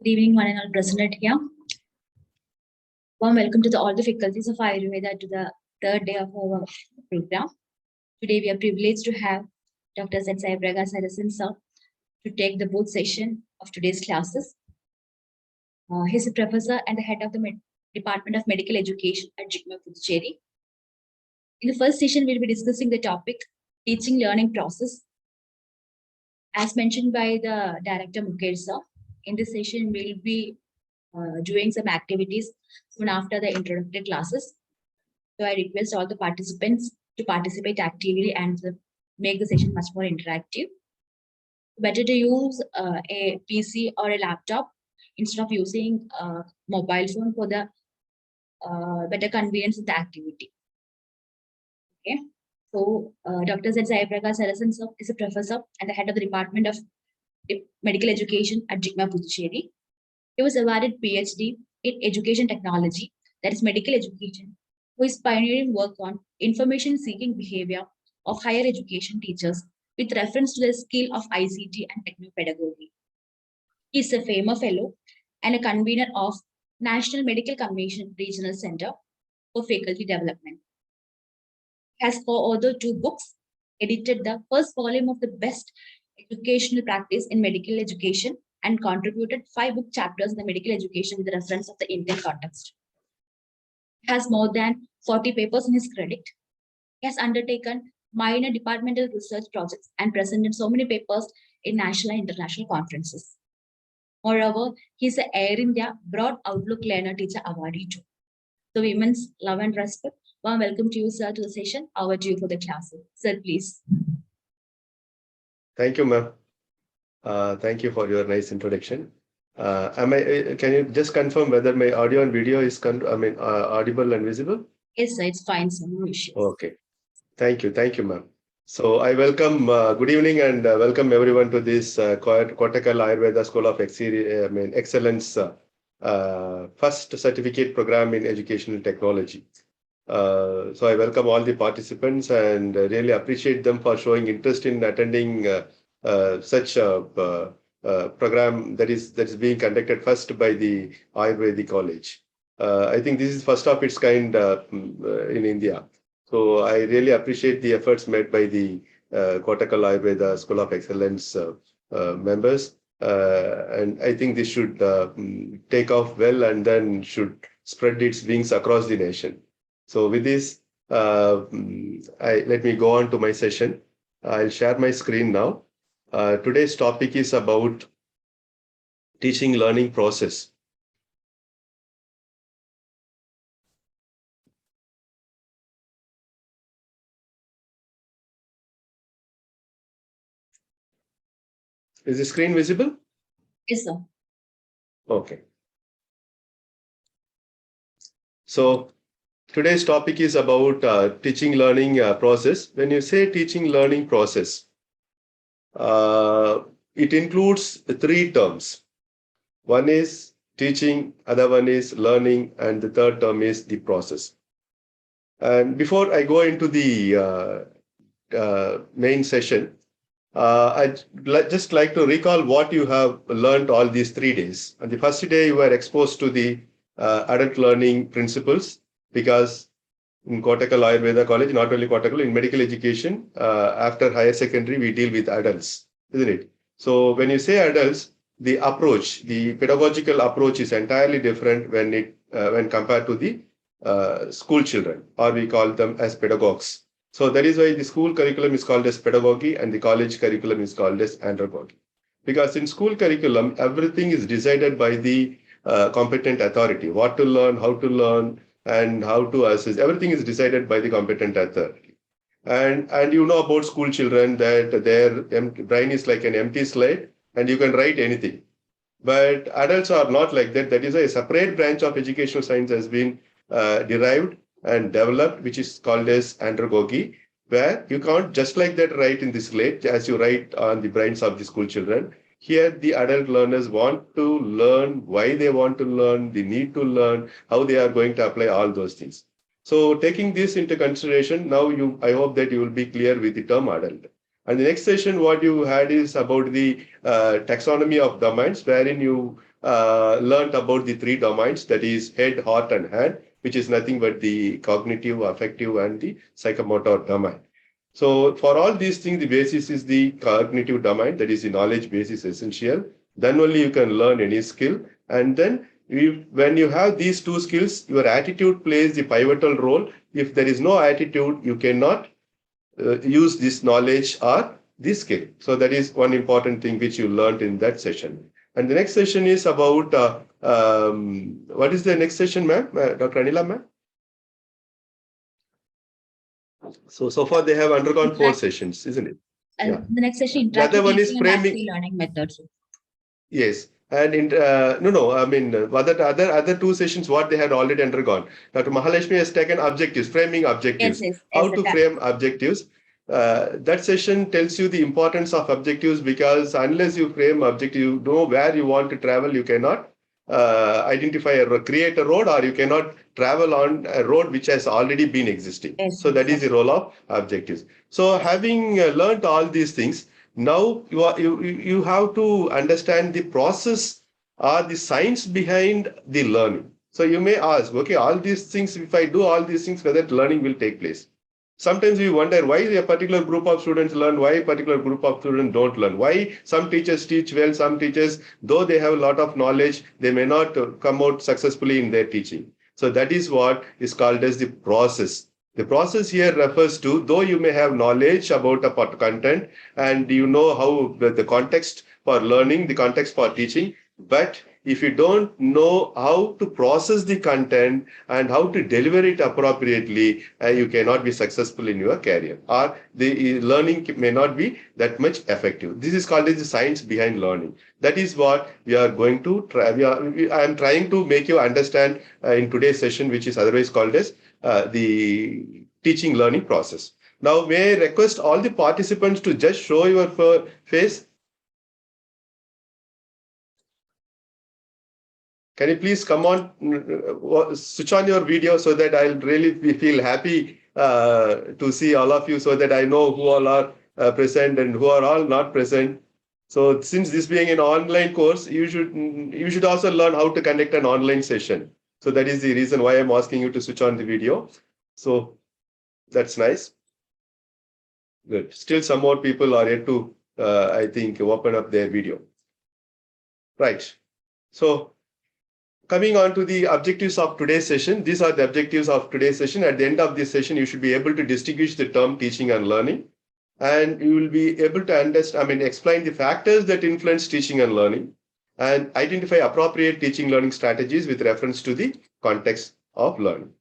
Good evening, one and all present here. Warm welcome to all the faculties of Ayurveda to the third day of our program. Today, we are privileged to have Dr. Z. Saibraga Sarasan sir to take the both session of today's classes. He's a professor and the head of the Department of Medical Education at JIPMER Puducherry. In the first session, we'll be discussing the topic teaching learning process. As mentioned by the director Mukesh sir, in this session, we'll be doing some activities soon after the introductory classes. So I request all the participants to participate actively and make the session much more interactive. Better to use a PC or a laptop instead of using a mobile phone for the better convenience of the activity. Okay. So Dr. Z. Saibraga Sarasan sir is a professor and the head of the Department of Medical Education at JIPMER Puducherry. He was awarded PhD in Education Technology, that is medical education, who is pioneering work on information-seeking behavior of higher education teachers with reference to the skill of ICT and technopedagogy. He is a FAMA Fellow and a convener of National Medical Commission Regional Center for Faculty Development. He has co-authored 2 books, edited the first volume of the best educational practice in medical education, and contributed 5 book chapters in the medical education with the reference of the Indian context. He has more than 40 papers in his credit. He has undertaken minor departmental research projects and presented so many papers in national and international conferences. Moreover, he is an Air India Broad Outlook Learner Teacher Awardee too. So, women's love and respect. Warm welcome to you, sir, to the session. Over to you for the class. Sir, please. Thank you, ma'am. Thank you for your nice introduction. Can you just confirm whether my audio and video is audible and visible? Yes, sir, it's fine, sir. No issues. Okay. Thank you, ma'am. So I welcome, good evening and welcome everyone to this Kottakkal Ayurveda School of Excellence first certificate program in educational technology. So I welcome all the participants and really appreciate them for showing interest in attending such a program that is being conducted first by the Ayurvedic College. I think this is first of its kind in India. So I really appreciate the efforts made by the Kottakkal Ayurveda School of Excellence members. And I think this should take off well and then should spread its wings across the nation. So with this, let me go on to my session. I'll share my screen now. Today's topic is about teaching learning process. Is the screen visible? Yes, sir. Okay. So today's topic is about teaching learning process. When you say teaching learning process, it includes 3 terms. One is teaching, other one is learning, and the third term is the process. And before I go into the main session, I'd just like to recall what you have learned all these 3 days. On the first day, you were exposed to the adult learning principles, because in Kottakkal Ayurveda College, not only Kottakkal, in medical education, after higher secondary, we deal with adults, isn't it? So when you say adults, the approach, the pedagogical approach is entirely different when compared to the school children, or we call them as pedagogues. So that is why the school curriculum is called as pedagogy and the college curriculum is called as andragogy. Because in school curriculum, everything is decided by the competent authority. What to learn, how to learn, and how to assess. Everything is decided by the competent authority. And you know about school children that their brain is like an empty slate and you can write anything. But adults are not like that. That is why a separate branch of educational science has been derived and developed, which is called as andragogy, where you can't just like that write in the slate as you write on the brains of the school children. Here, the adult learners want to learn why they want to learn, the need to learn, how they are going to apply all those things. So taking this into consideration, now I hope that you will be clear with the term adult. And the next session, what you had is about the taxonomy of domains, wherein you learned about the three domains, that is head, heart, and hand, which is nothing but the cognitive, affective, and the psychomotor domain. So for all these things, the basis is the cognitive domain, that is the knowledge base is essential. Then only you can learn any skill. And then when you have these two skills, your attitude plays the pivotal role. If there is no attitude, you cannot use this knowledge or this skill. So that is one important thing which you learned in that session. And the next session is about, what is the next session, ma'am? Dr. Anila, ma'am? So far they have undergone 4 sessions, isn't it? And Yeah. the next session, The other one is interactive teaching and framing. active learning methods. Yes. And other 2 sessions, what they had already undergone. Dr. Mahalashmi has taken objectives, framing objectives, how to frame objectives. That session tells you the importance of objectives, because unless you frame objective, you know where you want to travel, you cannot identify or create a road, or you cannot travel on a road which has already been existing. So that is the role of objectives. So having learned all these things, now you have to understand the process or the science behind the learning. So you may ask, okay, all these things, if I do all these things, whether learning will take place. Sometimes we wonder why a particular group of students learn, why a particular group of students don't learn, why some teachers teach well, some teachers, though they have a lot of knowledge, they may not come out successfully in their teaching. So that is what is called as the process. The process here refers to, though you may have knowledge about a content and you know how the context for learning, the context for teaching, but if you don't know how to process the content and how to deliver it appropriately, you cannot be successful in your career, or the learning may not be that much effective. This is called as the science behind learning. That is what we are going to try. I am trying to make you understand in today's session, which is otherwise called as the teaching learning process. Now, may I request all the participants to just show your face? Can you please come on, switch on your video so that I'll really feel happy to see all of you, so that I know who all are present and who are all not present. So since this being an online course, you should also learn how to conduct an online session. So that is the reason why I'm asking you to switch on the video. So that's nice. Good. Still some more people are yet to, I think, open up their video. Right. So coming on to the objectives of today's session, these are the objectives of today's session. At the end of this session, you should be able to distinguish the term teaching and learning, and you will be able to understand, explain the factors that influence teaching and learning, and identify appropriate teaching learning strategies with reference to the context of learning.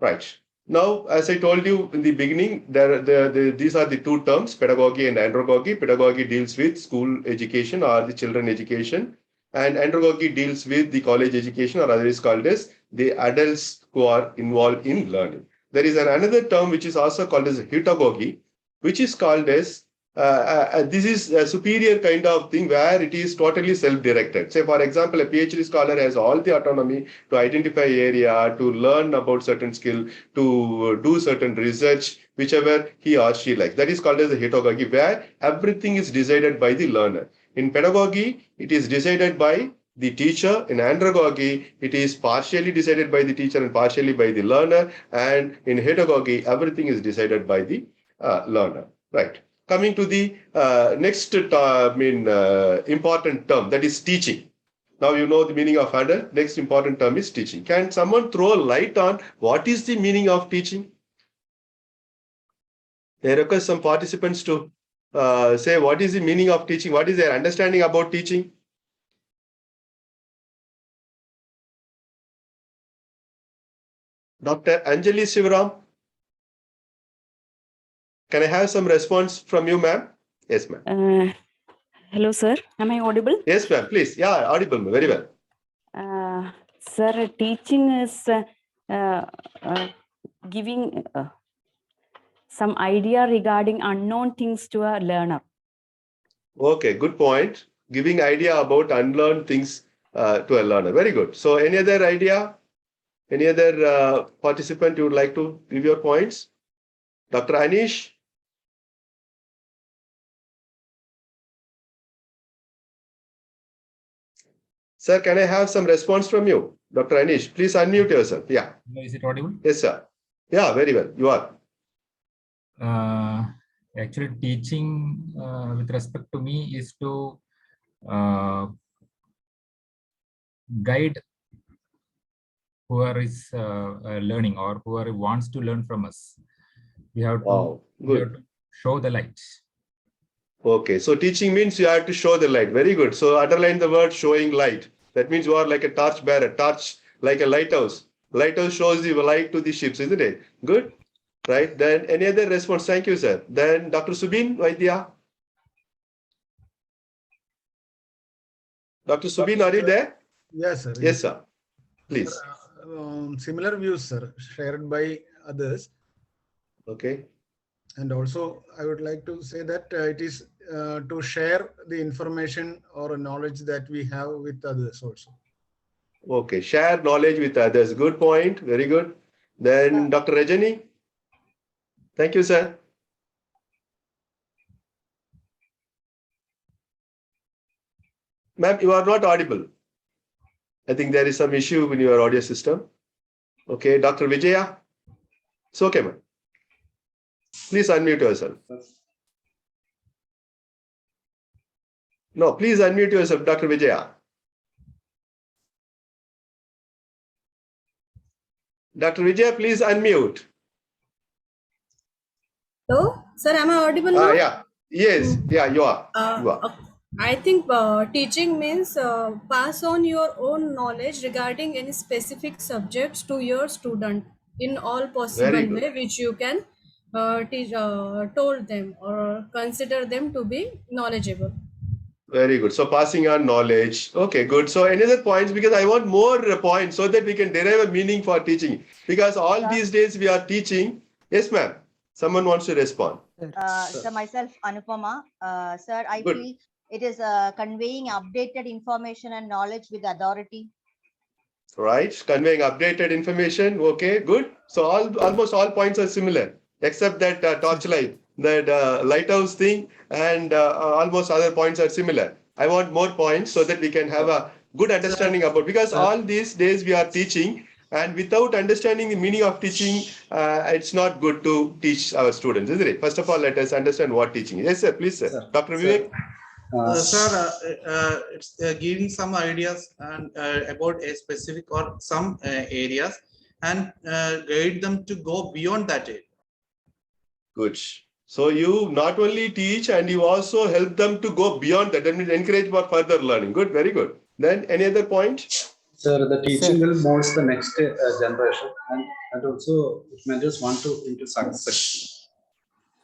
Right. Now, as I told you in the beginning, these are the 2 terms, pedagogy and andragogy. Pedagogy deals with school education or the children education, and andragogy deals with the college education, or otherwise called as the adults who are involved in learning. There is another term which is also called as heterogogy, which is called as this is a superior kind of thing where it is totally self-directed. Say, for example, a PhD scholar has all the autonomy to identify area, to learn about certain skill, to do certain research, whichever he or she likes. That is called as a heterogogy, where everything is decided by the learner. In pedagogy, it is decided by the teacher. In andragogy, it is partially decided by the teacher and partially by the learner. And in heterogogy, everything is decided by the learner. Right. Coming to the next important term, that is teaching. Now you know the meaning of adult. Next important term is teaching. Can someone throw a light on what is the meaning of teaching? I request some participants to say what is the meaning of teaching, what is their understanding about teaching. Dr. Anjali Sivaram, can I have some response from you, ma'am? Yes, ma'am. Hello, sir. Am I audible? Yes, ma'am. Please. Yeah, audible. Very well. Sir, teaching is giving some idea regarding unknown things to a learner. Okay, good point. Giving idea about unlearned things to a learner. Very good. So any other idea? Any other participant you would like to give your points? Dr. Anish? Sir, can I have some response from you? Dr. Anish, please unmute yourself. Yeah. Is it audible? Yes, sir. Yeah, very well. You are. Actually, teaching with respect to me is to guide whoever is learning or whoever wants to learn from us. We have to, Wow, we have good. to show the light. Okay, so teaching means you have to show the light. Very good. So underline the word showing light. That means you are like a torch bearer, torch like a lighthouse. Lighthouse shows the light to the ships, isn't it? Good. Right. Then any other response? Thank you, sir. Then Dr. Subin Vaidya. Dr. Subin, are you there? Yes, sir. Yes, sir. Please. Sir, similar views, sir, shared by others. Okay. And also, I would like to say that it is to share the information or knowledge that we have with others also. Okay. Share knowledge with others. Good point. Very good. Then Dr. Rajani. Thank you, sir. Ma'am, you are not audible. I think there is some issue in your audio system. Okay, Dr. Vijaya. It's okay, ma'am. Please unmute yourself. No, please unmute yourself, Dr. Vijaya. Dr. Vijaya, please unmute. Hello, sir, am I audible now? Yeah. Yes. Yeah, you are. You are. I think teaching means pass on your own knowledge regarding any specific subjects to your student in all Very possible good. way which you can teach, told them or consider them to be knowledgeable. Very good. So passing on knowledge. Okay, good. So any other points? Because I want more points so that we can derive a meaning for teaching. Because all these days we are teaching. Yes, ma'am. Someone wants to respond. So myself, Anupama. Sir, I Good. feel it is conveying updated information and knowledge with authority. Right. Conveying updated information. Okay, good. So almost all points are similar, except that torchlight, that lighthouse thing, and almost other points are similar. I want more points so that we can have a good understanding about, because all these days we are teaching, and without understanding the meaning of teaching, it's not good to teach our students, isn't it? First of all, let us understand what teaching is. Yes, sir. Please, sir. Dr. Vivek. Sir, it's giving some ideas and about a specific or some areas and guide them to go beyond that area. Good. So you not only teach and you also help them to go beyond that. That means encourage for further learning. Good, very good. Then any other point? Sir, the teaching will mold the next generation, and also managers want to into success.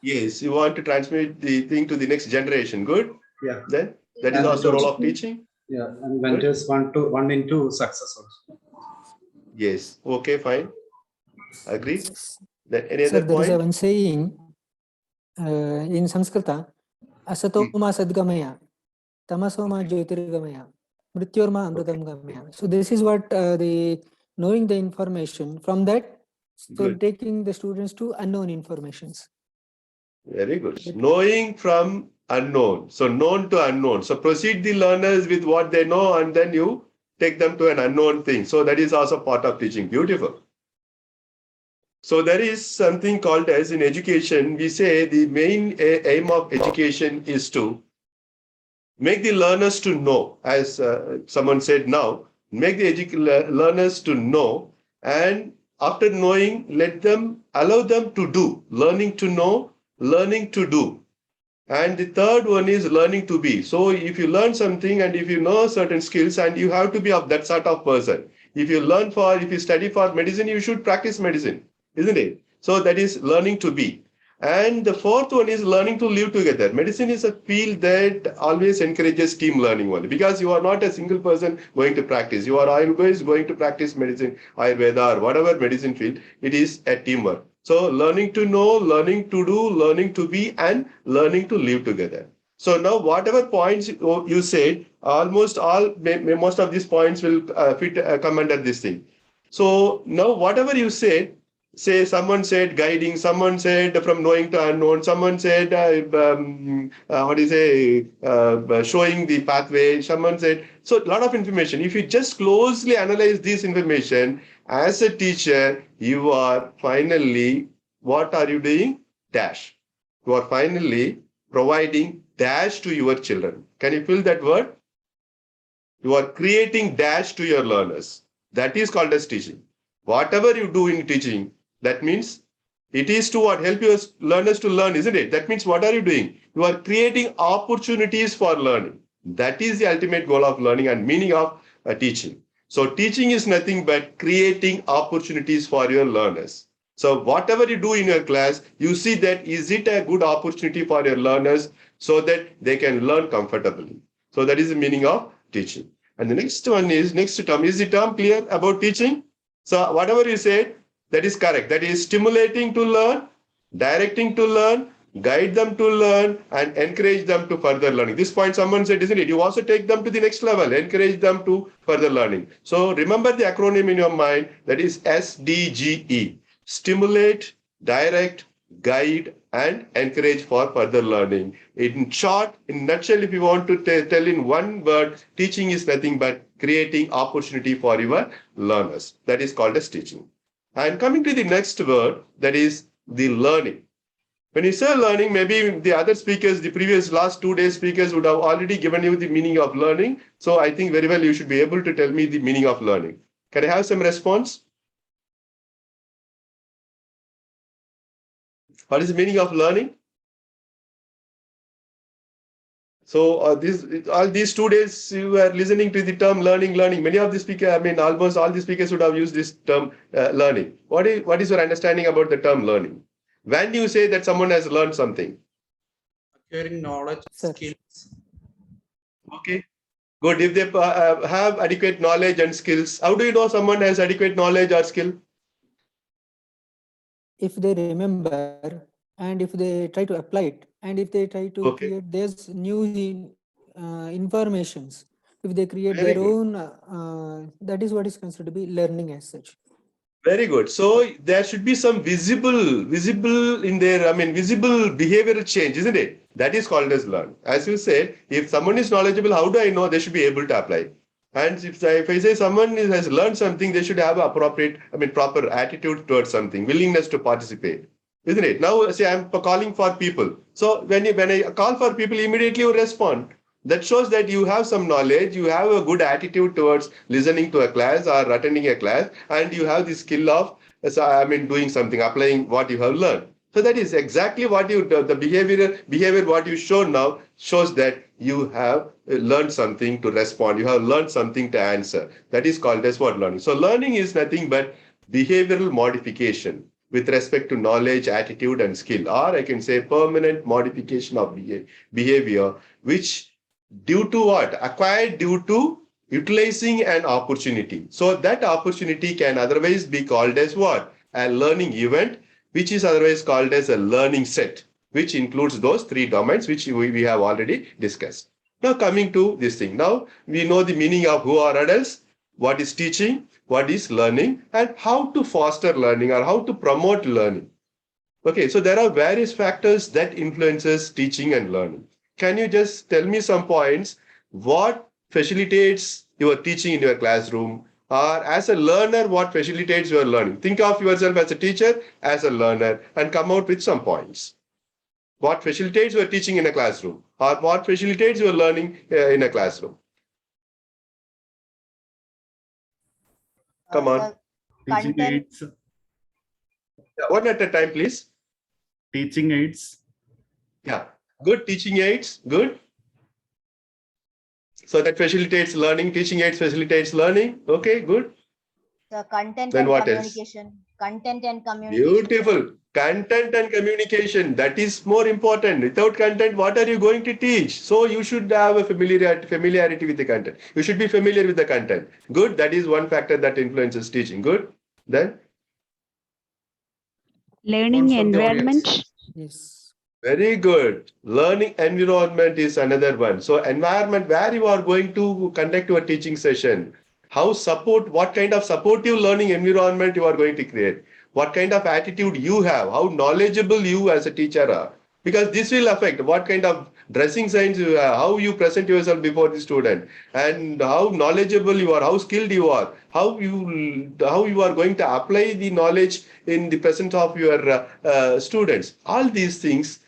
Yes, you want to transmit the thing to the next generation. Good. Yeah. Then that is And also role also- of teaching. Yeah, and managers want into success also. Yes. Okay, fine. Agreed. Then any Sir, other there is a point? one saying in Sanskrita, Asatoma Sadgamaya, Tamasoma Jyotirgamaya, Mrityorma Amritam Gamaya. So this is what the knowing the information from that, so Good. taking the students to unknown informations. Very good. Knowing from unknown. So known to unknown. So proceed the learners with what they know, and then you take them to an unknown thing. So that is also part of teaching. Beautiful. So there is something called as in education, we say the main aim of education is to make the learners to know, as someone said now, make the learners to know, and after knowing, allow them to do, learning to know, learning to do. And the third one is learning to be. So if you learn something and if you know certain skills, and you have to be of that sort of person. If you study for medicine, you should practice medicine, isn't it? So that is learning to be. And the fourth one is learning to live together. Medicine is a field that always encourages team learning only, because you are not a single person going to practice. You are always going to practice medicine, Ayurveda, or whatever medicine field. It is a teamwork. So learning to know, learning to do, learning to be, and learning to live together. So now whatever points you said, most of these points will come under this thing. So now whatever you said, say someone said guiding, someone said from knowing to unknown, someone said showing the pathway, someone said, so a lot of information. If you just closely analyze this information as a teacher, you are finally, what are you doing? Dash. You are finally providing dash to your children. Can you fill that word? You are creating dash to your learners. That is called as teaching. Whatever you do in teaching, that means it is to what? Help your learners to learn, isn't it? That means what are you doing? You are creating opportunities for learning. That is the ultimate goal of learning and meaning of teaching. So teaching is nothing but creating opportunities for your learners. So whatever you do in your class, you see that is it a good opportunity for your learners so that they can learn comfortably. So that is the meaning of teaching. And the next one is, next term, is the term clear about teaching? So whatever you said, that is correct. That is stimulating to learn, directing to learn, guide them to learn, and encourage them to further learning. This point someone said, isn't it? You also take them to the next level, encourage them to further learning. So remember the acronym in your mind, that is SDGE. Stimulate, direct, guide, and encourage for further learning. In short, in nutshell, if you want to tell in one word, teaching is nothing but creating opportunity for your learners. That is called as teaching. And coming to the next word, that is the learning. When you say learning, maybe the other speakers, the previous last 2 days speakers would have already given you the meaning of learning. So I think very well you should be able to tell me the meaning of learning. Can I have some response? What is the meaning of learning? So all these 2 days you were listening to the term learning. Many of the speakers, almost all the speakers would have used this term learning. What is your understanding about the term learning? When you say that someone has learned something? Acquiring knowledge, skills. Okay, good. If they have adequate knowledge and skills, how do you know someone has adequate knowledge or skill? If they remember and if they try to apply it and if they try to create there's new informations, if they create Very their good. own, that is what is considered to be learning as such. Very good. So there should be some visible in their, visible behavioral change, isn't it? That is called as learn. As you said, if someone is knowledgeable, how do I know? They should be able to apply. And if I say someone has learned something, they should have appropriate, proper attitude towards something, willingness to participate, isn't it? Now, say I'm calling for people. So when I call for people, immediately you respond. That shows that you have some knowledge, you have a good attitude towards listening to a class or attending a class, and you have the skill of, doing something, applying what you have learned. So that is exactly what the behavior what you show now shows that you have learned something to respond. You have learned something to answer. That is called as what learning. So learning is nothing but behavioral modification with respect to knowledge, attitude, and skill, or I can say permanent modification of behavior, which due to what? Acquired due to utilizing an opportunity. So that opportunity can otherwise be called as what? A learning event, which is otherwise called as a learning set, which includes those 3 domains which we have already discussed. Now coming to this thing. Now we know the meaning of who are adults, what is teaching, what is learning, and how to foster learning or how to promote learning. Okay, so there are various factors that influences teaching and learning. Can you just tell me some points? What facilitates your teaching in your classroom? Or as a learner, what facilitates your learning? Think of yourself as a teacher, as a learner, and come out with some points. What facilitates your teaching in a classroom? Or what facilitates your learning in a classroom? Come on. Teaching aids. One at a time, please. Teaching aids. Yeah. Good. Teaching aids. Good. So that facilitates learning. Teaching aids facilitates learning. Okay, good. The content Then and what communication. Content and communication. Beautiful. Content and communication. That is more important. Without content, what are you going to teach? So you should have a familiarity with the content. You should be familiar with the content. Good. That is one factor that influences teaching. Good. Then? Learning environment. Yes. Very good. Learning environment is another one. So environment where you are going to conduct your teaching session. What kind of supportive learning environment you are going to create. what kind of attitude you have, how knowledgeable you as a teacher are. Because this will affect what kind of dressing sense you have, how you present yourself before the student, and how knowledgeable you are, how skilled you are, how you are going to apply the knowledge in the presence of your students. All these things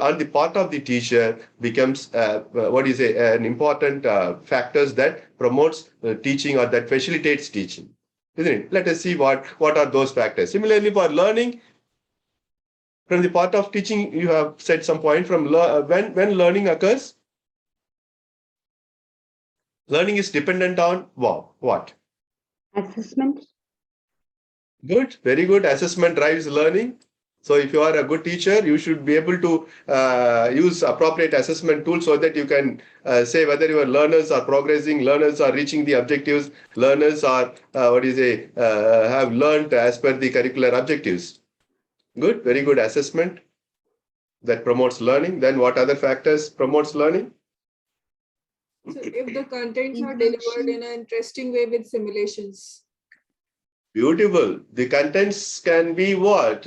on the part of the teacher becomes an important factors that promotes teaching or that facilitates teaching, isn't it? Let us see what are those factors. Similarly, for learning, from the part of teaching, you have said some point from when learning occurs. Learning is dependent on what? Assessment. Good, very good. Assessment drives learning. So if you are a good teacher, you should be able to use appropriate assessment tools so that you can say whether your learners are progressing, learners are reaching the objectives, learners are have learned as per the curricular objectives. Good, very good assessment that promotes learning. Then what other factors promotes learning? So if the contents are delivered in an interesting way with simulations. Beautiful. The contents can be what?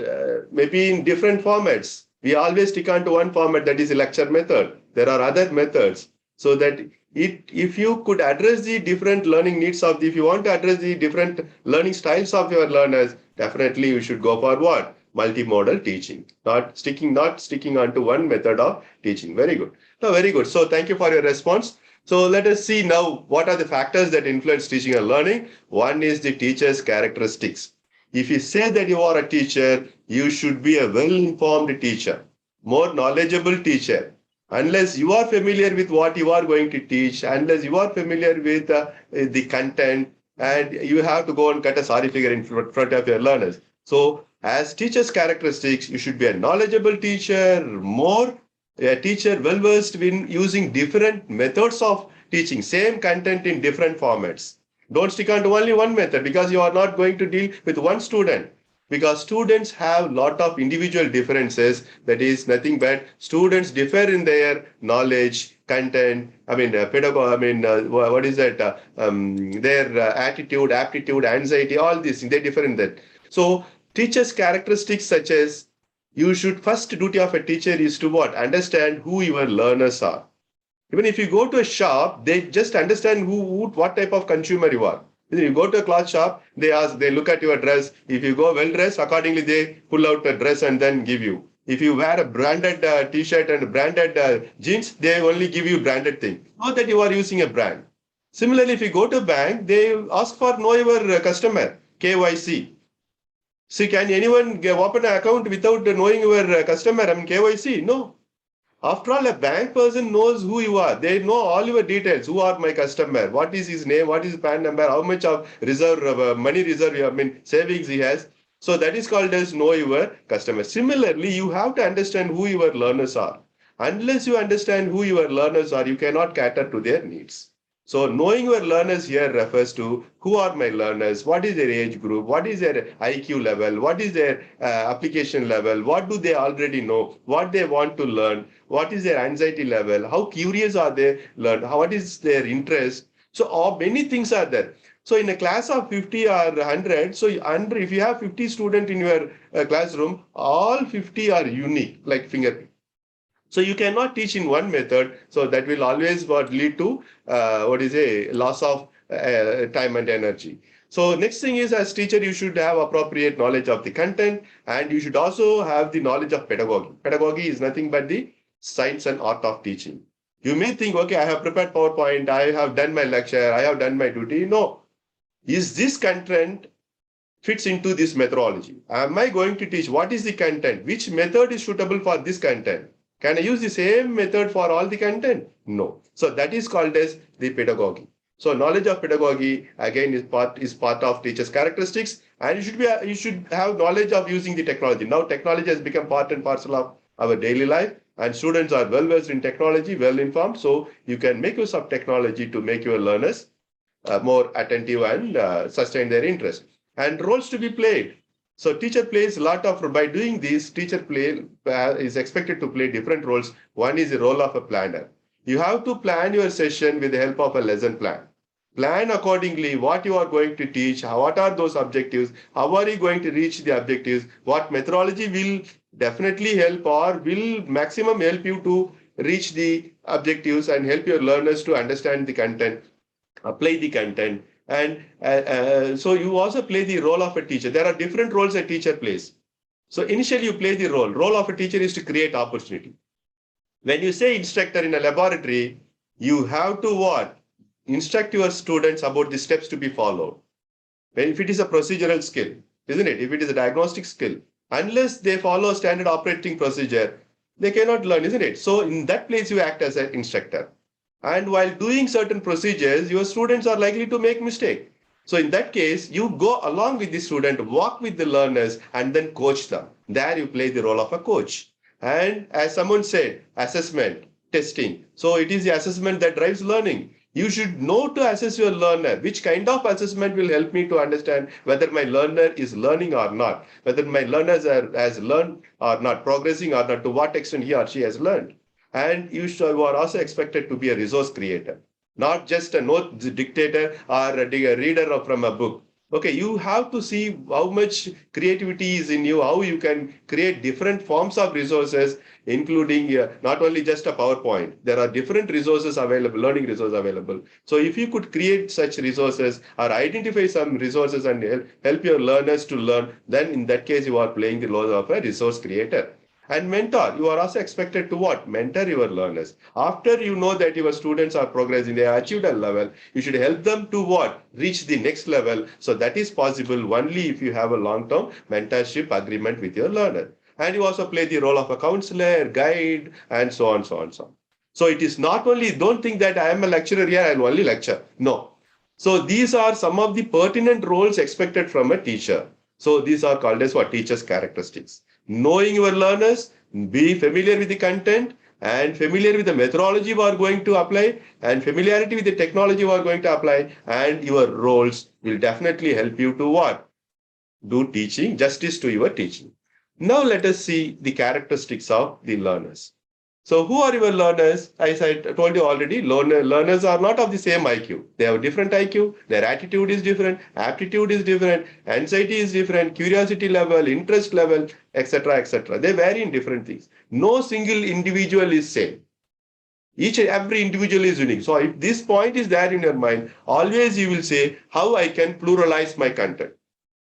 Maybe in different formats. We always stick on to one format, that is a lecture method. There are other methods. So that if you could address the different learning needs if you want to address the different learning styles of your learners, definitely you should go for what? Multimodal teaching. Not sticking onto one method of teaching. Very good. No, very good. So thank you for your response. So let us see now what are the factors that influence teaching and learning. One is the teacher's characteristics. If you say that you are a teacher, you should be a well-informed teacher, more knowledgeable teacher. Unless you are familiar with what you are going to teach, unless you are familiar with the content, and you have to go and cut a sorry figure in front of your learners. So as teacher's characteristics, you should be a knowledgeable teacher, a teacher well-versed in using different methods of teaching, same content in different formats. Don't stick on to only one method because you are not going to deal with one student. Because students have a lot of individual differences. That is nothing but students differ in their knowledge, content, pedagogy, what is that? Their attitude, aptitude, anxiety, all these things, they differ in that. So teachers' characteristics such as first duty of a teacher is to what? Understand who your learners are. Even if you go to a shop, they just understand what type of consumer you are. You go to a cloth shop, they look at your dress. If you go well dressed, accordingly they pull out a dress and then give you. If you wear a branded t-shirt and branded jeans, they only give you branded thing. Not that you are using a brand. Similarly, if you go to a bank, they ask for know your customer, KYC. See, can anyone open an account without knowing your customer? KYC? No. After all, a bank person knows who you are. They know all your details. Who are my customer? What is his name? What is his PAN number? How much of money reserve, savings he has. So that is called as know your customer. Similarly, you have to understand who your learners are. Unless you understand who your learners are, you cannot cater to their needs. So knowing your learners here refers to who are my learners, what is their age group, what is their IQ level, what is their application level, what do they already know, what they want to learn, what is their anxiety level, how curious are they learn, what is their interest. So many things are there. So in a class of 50 or 100, so if you have 50 students in your classroom, all 50 are unique, like fingerprint. So you cannot teach in one method. So that will always lead to loss of time and energy. So next thing is, as teacher, you should have appropriate knowledge of the content, and you should also have the knowledge of pedagogy. Pedagogy is nothing but the science and art of teaching. You may think, okay, I have prepared PowerPoint, I have done my lecture, I have done my duty. No. Is this content fits into this methodology? Am I going to teach? What is the content? Which method is suitable for this content? Can I use the same method for all the content? No. So that is called as the pedagogy. So knowledge of pedagogy again is part of teacher's characteristics, and you should have knowledge of using the technology. Now technology has become part and parcel of our daily life, and students are well versed in technology, well informed. So you can make use of technology to make your learners more attentive and sustain their interest. And roles to be played. So teacher plays a lot of, by doing this, teacher is expected to play different roles. One is the role of a planner. You have to plan your session with the help of a lesson plan. Plan accordingly what you are going to teach, what are those objectives, how are you going to reach the objectives, what methodology will definitely help or will maximum help you to reach the objectives and help your learners to understand the content, apply the content. And so you also play the role of a teacher. There are different roles a teacher plays. So initially you play the role of a teacher is to create opportunity. When you say instructor in a laboratory, you have to what? Instruct your students about the steps to be followed. If it is a procedural skill, isn't it? If it is a diagnostic skill, unless they follow standard operating procedure, they cannot learn, isn't it? So in that place, you act as an instructor. And while doing certain procedures, your students are likely to make mistake. So in that case, you go along with the student, walk with the learners, and then coach them. There you play the role of a coach. And as someone said, assessment, testing. So it is the assessment that drives learning. You should know to assess your learner, which kind of assessment will help me to understand whether my learner is learning or not, whether my learners has learned or not, progressing or not, to what extent he or she has learned. And you are also expected to be a resource creator, not just a note dictator or a reader from a book. Okay, you have to see how much creativity is in you, how you can create different forms of resources, including not only just a PowerPoint. There are different resources available, learning resources available. So if you could create such resources or identify some resources and help your learners to learn, then in that case, you are playing the role of a resource creator. And mentor, you are also expected to what? Mentor your learners. After you know that your students are progressing, they have achieved a level, you should help them to what? Reach the next level. So that is possible only if you have a long-term mentorship agreement with your learner. And you also play the role of a counselor, guide, and so on, so on, so on. So it is not only, don't think that I am a lecturer here, I will only lecture. No. So these are some of the pertinent roles expected from a teacher. So these are called as what? Teacher's characteristics. Knowing your learners, be familiar with the content and familiar with the methodology you are going to apply and familiarity with the technology you are going to apply, and your roles will definitely help you to what? Do teaching, justice to your teaching. Now let us see the characteristics of the learners. So who are your learners? As I told you already, learners are not of the same IQ. They have different IQ. Their attitude is different. Aptitude is different. Anxiety is different. Curiosity level, interest level, etc., etc. They vary in different things. No single individual is same. Every individual is unique. So if this point is there in your mind, always you will say how I can pluralize my content.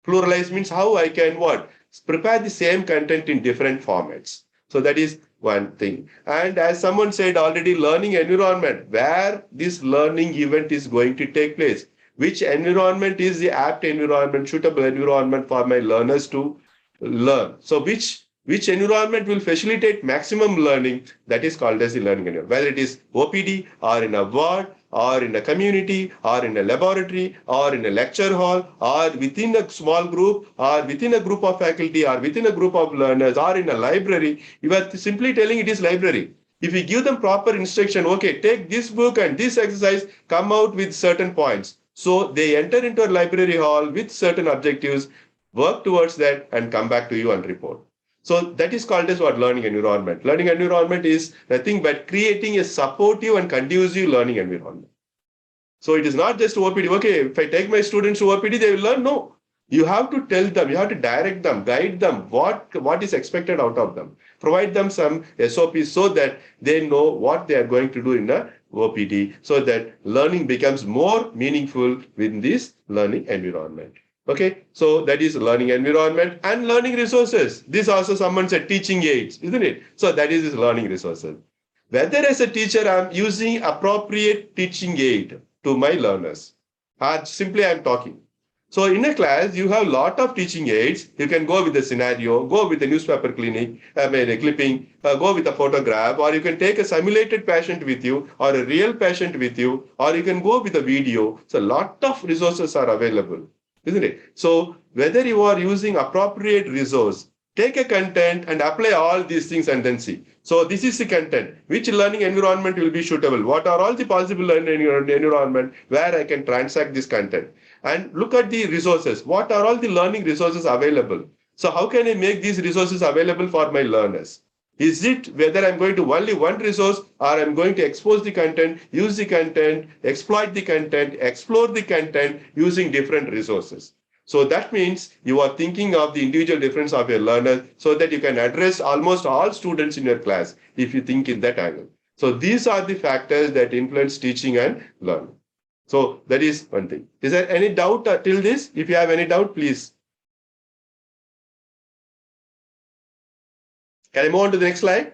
Pluralize means how I can what? Prepare the same content in different formats. So that is one thing. And as someone said already, learning environment, where this learning event is going to take place. Which environment is the apt environment, suitable environment for my learners to learn. So which environment will facilitate maximum learning, that is called as the learning environment. Whether it is OPD or in a ward or in a community or in a laboratory or in a lecture hall or within a small group or within a group of faculty or within a group of learners or in a library, you are simply telling it is library. If you give them proper instruction, okay, take this book and this exercise, come out with certain points. So they enter into a library hall with certain objectives, work towards that and come back to you and report. So that is called as what? Learning environment. Learning environment is nothing but creating a supportive and conducive learning environment. So it is not just OPD. Okay, if I take my students to OPD, they will learn. No, you have to tell them, you have to direct them, guide them, what is expected out of them. Provide them some SOPs so that they know what they are going to do in a OPD, so that learning becomes more meaningful within this learning environment. Okay, so that is learning environment and learning resources. This also someone said teaching aids, isn't it? So that is learning resources. Whether as a teacher I'm using appropriate teaching aid to my learners, or simply I'm talking. So in a class, you have a lot of teaching aids. You can go with a scenario, go with a newspaper clipping, go with a photograph, or you can take a simulated patient with you or a real patient with you, or you can go with a video. So a lot of resources are available, isn't it? So whether you are using appropriate resource, take a content and apply all these things and then see. So this is the content. Which learning environment will be suitable? What are all the possible learning environment where I can transact this content? And look at the resources. What are all the learning resources available? So how can I make these resources available for my learners? Is it whether I'm going to only one resource or I'm going to expose the content, use the content, exploit the content, explore the content using different resources? So that means you are thinking of the individual difference of your learner so that you can address almost all students in your class if you think in that angle. So these are the factors that influence teaching and learning. So that is one thing. Is there any doubt till this? If you have any doubt, please. Can I move on to the next slide?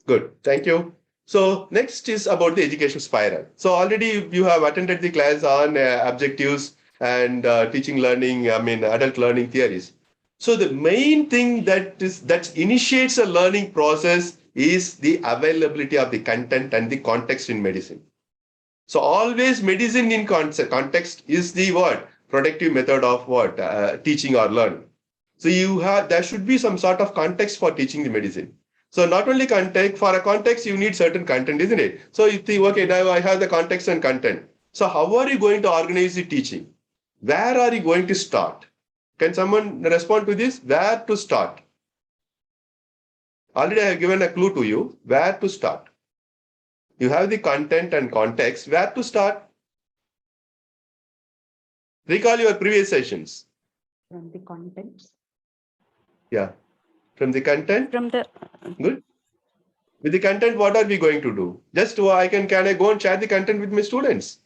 Good, thank you. So next is about the education spiral. So already you have attended the class on objectives and teaching learning, adult learning theories. So the main thing that initiates a learning process is the availability of the content and the context in medicine. So always medicine in context is the what? Productive method of what? Teaching or learning. So there should be some sort of context for teaching the medicine. So not only context, for a context, you need certain content, isn't it? So you think, okay, now I have the context and content. So how are you going to organize the teaching? Where are you going to start? Can someone respond to this? Where to start? Already I have given a clue to you. Where to start? You have the content and context. Where to start? Recall your previous sessions. From the contents. Yeah. From the content? From the Good. With the content, what are we going to do? Just can I go and share the content with my students?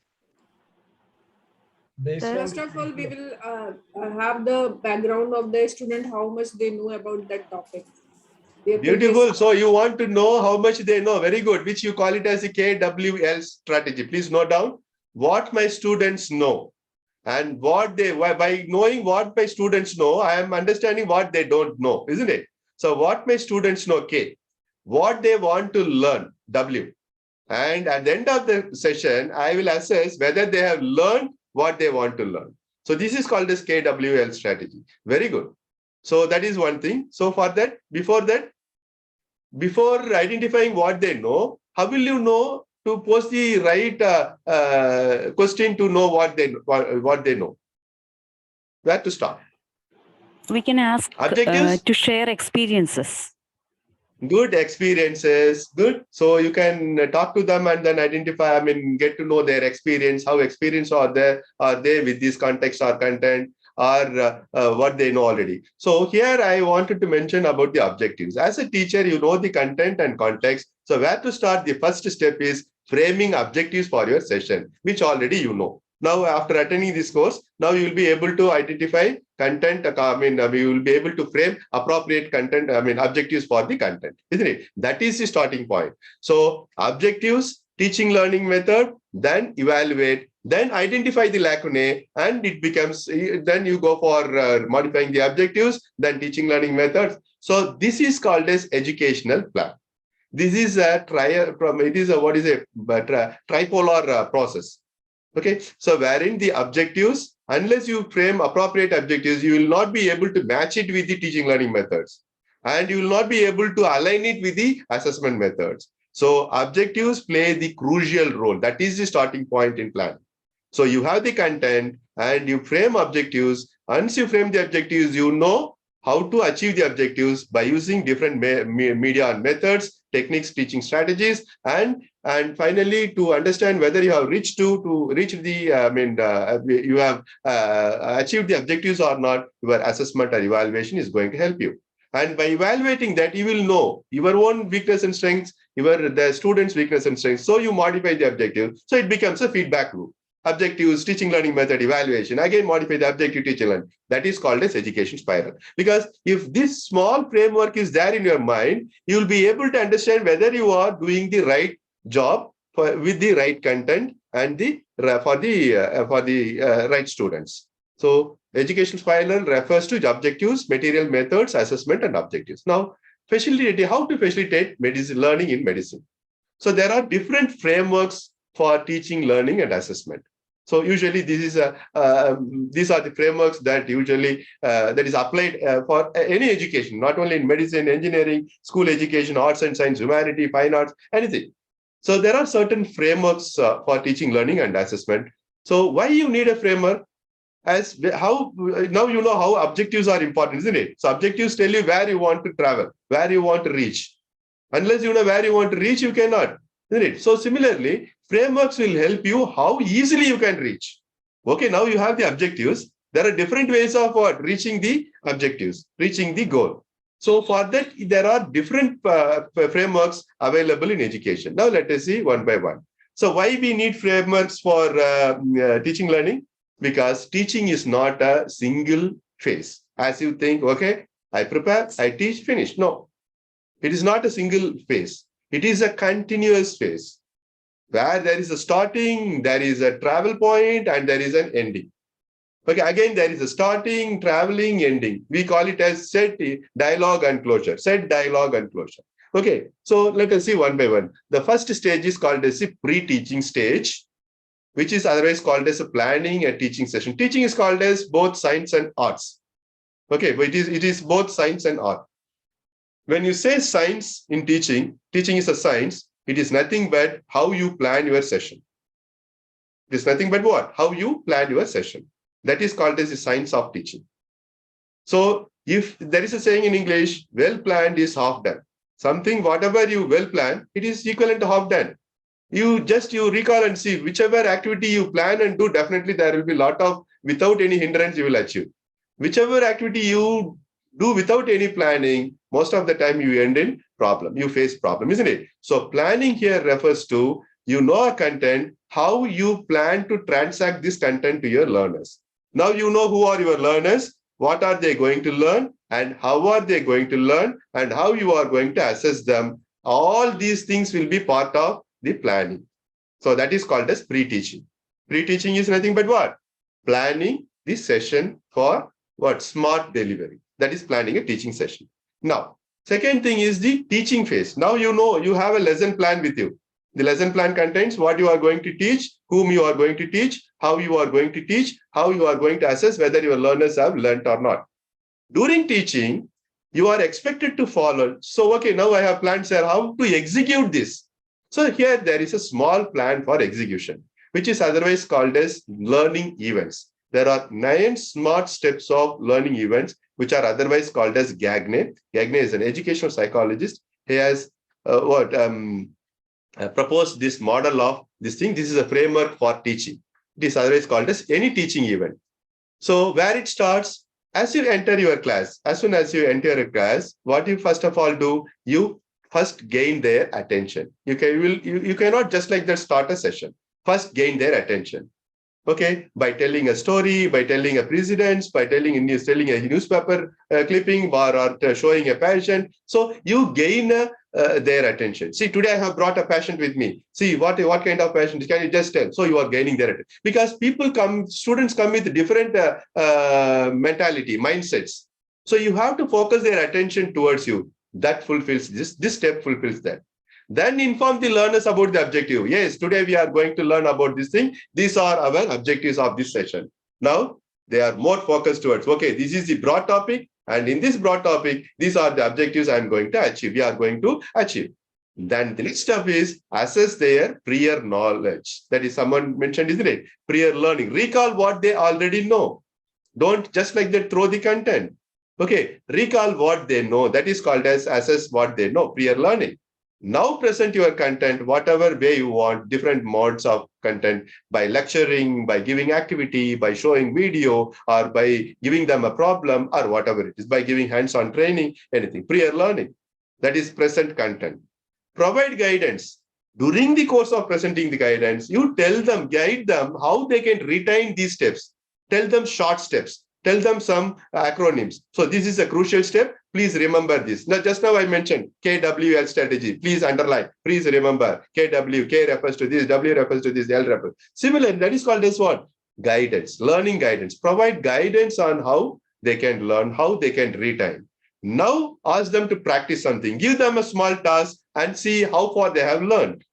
First of all, we will have the background of the student, how much they know about that topic. Beautiful. So you want to know how much they know. Very good. Which you call it as the KWL strategy. Please note down what my students know. And by knowing what my students know, I am understanding what they don't know, isn't it? So what my students know, K. What they want to learn, W. And at the end of the session, I will assess whether they have learned what they want to learn. So this is called as KWL strategy. Very good. So that is one thing. So for that, before identifying what they know, how will you know to pose the right question to know what they know? Where to start? we can ask Objectives? to share experiences. Good experiences, good. So you can talk to them and then identify, get to know their experience, how experienced are they with this context or content, or what they know already. So here I wanted to mention about the objectives. As a teacher, you know the content and context. So where to start? The first step is framing objectives for your session, which already you know. Now, after attending this course, now you will be able to identify content. We will be able to frame appropriate content, objectives for the content, isn't it? That is the starting point. So objectives, teaching learning method, then evaluate, then identify the lacunae, and it becomes, then you go for modifying the objectives, then teaching learning methods. So this is called as educational plan. This is a tripolar process. Okay, so wherein the objectives, unless you frame appropriate objectives, you will not be able to match it with the teaching learning methods. And you will not be able to align it with the assessment methods. So objectives play the crucial role. That is the starting point in plan. So you have the content and you frame objectives. Once you frame the objectives, you know how to achieve the objectives by using different media and methods, techniques, teaching strategies, and finally to understand whether you have reached you have achieved the objectives or not. Your assessment or evaluation is going to help you. And by evaluating that, you will know your own weakness and strengths, the students' weakness and strengths. So you modify the objective. So it becomes a feedback loop. Objectives, teaching learning method, evaluation, again modify the objective, teaching learning. That is called as education spiral. Because if this small framework is there in your mind, you will be able to understand whether you are doing the right job with the right content and for the right students. So education spiral refers to objectives, material, methods, assessment, and objectives. Now, how to facilitate learning in medicine. So there are different frameworks for teaching, learning, and assessment. So usually these are the frameworks that usually that is applied for any education, not only in medicine, engineering, school education, arts and science, humanity, fine arts, anything. So there are certain frameworks for teaching, learning, and assessment. So why you need a framework? as how now you know how objectives are important, isn't it? So objectives tell you where you want to travel, where you want to reach. Unless you know where you want to reach, you cannot, isn't it? So similarly, frameworks will help you how easily you can reach. Okay, now you have the objectives. There are different ways of reaching the objectives, reaching the goal. So for that, there are different frameworks available in education. Now let us see one by one. So why we need frameworks for teaching learning? Because teaching is not a single phase. As you think, okay, I prepare, I teach, finish. No, it is not a single phase. It is a continuous phase where there is a starting, there is a travel point, and there is an ending. Okay, again, there is a starting, traveling, ending. We call it as set, dialogue, and closure. Set, dialogue, and closure. Okay, so let us see one by one. The first stage is called as the pre-teaching stage, which is otherwise called as a planning and teaching session. Teaching is called as both science and arts. Okay, but it is both science and art. When you say science in teaching, teaching is a science. It is nothing but how you plan your session. It is nothing but what? How you plan your session. That is called as the science of teaching. So if there is a saying in English, well planned is half done. Something, whatever you well plan, it is equivalent to half done. You recall and see whichever activity you plan and do, definitely there will be a lot of, without any hindrance, you will achieve. Whichever activity you do without any planning, most of the time you end in problem. You face problem, isn't it? So planning here refers to, you know a content, how you plan to transact this content to your learners. Now you know who are your learners, what are they going to learn, and how are they going to learn, and how you are going to assess them. All these things will be part of the planning. So that is called as pre-teaching. Pre-teaching is nothing but what? Planning the session for what? Smart delivery. That is planning a teaching session. Now, second thing is the teaching phase. Now you know you have a lesson plan with you. The lesson plan contains what you are going to teach, whom you are going to teach, how you are going to teach, how you are going to assess whether your learners have learned or not. During teaching, you are expected to follow. So, okay, now I have planned, sir, how to execute this. So here there is a small plan for execution, which is otherwise called as learning events. There are 9 smart steps of learning events, which are otherwise called as Gagne. Gagne is an educational psychologist. He has proposed this model of this thing. This is a framework for teaching. It is otherwise called as any teaching event. So where it starts, as you enter your class, as soon as you enter a class, what you first of all do, you first gain their attention. You cannot just like that start a session. First gain their attention. Okay, by telling a story, by telling a precedence, by telling a newspaper clipping, or showing a patient. So you gain their attention. See, today I have brought a patient with me. See, what kind of patient? Can you just tell? So you are gaining their attention. Because students come with different mentality, mindsets. So you have to focus their attention towards you. That fulfills this step fulfills that. Then inform the learners about the objective. Yes, today we are going to learn about this thing. These are our objectives of this session. Now, they are more focused towards, okay, this is the broad topic. And in this broad topic, these are the objectives I'm going to achieve. We are going to achieve. Then the next step is assess their prior knowledge. That is someone mentioned, isn't it? Prior learning. Recall what they already know. Don't just like that throw the content. Okay, recall what they know. That is called as assess what they know, prior learning. Now present your content whatever way you want, different modes of content, by lecturing, by giving activity, by showing video, or by giving them a problem, or whatever it is, by giving hands-on training, anything, prior learning. That is present content. Provide guidance. During the course of presenting the guidance, you tell them, guide them how they can retain these steps. Tell them short steps. Tell them some acronyms. So this is a crucial step. Please remember this. Now, just now I mentioned KWL strategy. Please underline. Please remember KW. K refers to this. W refers to this. L refers. Similarly, that is called as what? Guidance. Learning guidance. Provide guidance on how they can learn, how they can retain. Now ask them to practice something. Give them a small task and see how far they have learned.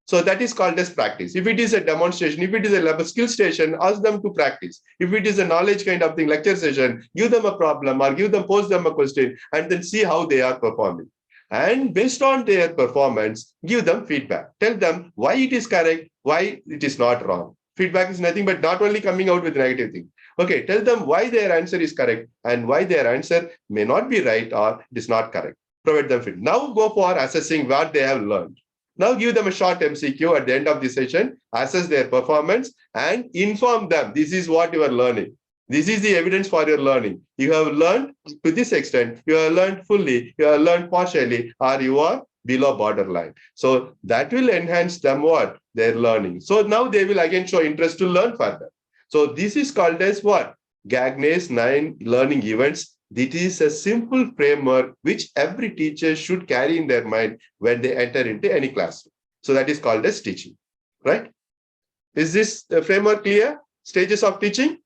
So that is called as practice. If it is a demonstration, if it is a skill station, ask them to practice. If it is a knowledge kind of thing, lecture session, give them a problem or pose them a question and then see how they are performing. And based on their performance, give them feedback. Tell them why it is correct, why it is not wrong. Feedback is nothing but not only coming out with negative thing. Okay, tell them why their answer is correct and why their answer may not be right or it is not correct. Provide them feedback. Now go for assessing what they have learned. Now give them a short MCQ at the end of the session, assess their performance and inform them. This is what you are learning. This is the evidence for your learning. You have learned to this extent, you have learned fully, you have learned partially, or you are below borderline. So that will enhance them what? Their learning. So now they will again show interest to learn further. So this is called as what? Gagne's 9 learning events. This is a simple framework which every teacher should carry in their mind when they enter into any classroom. So that is called as teaching, right? Is this framework clear? Stages of teaching?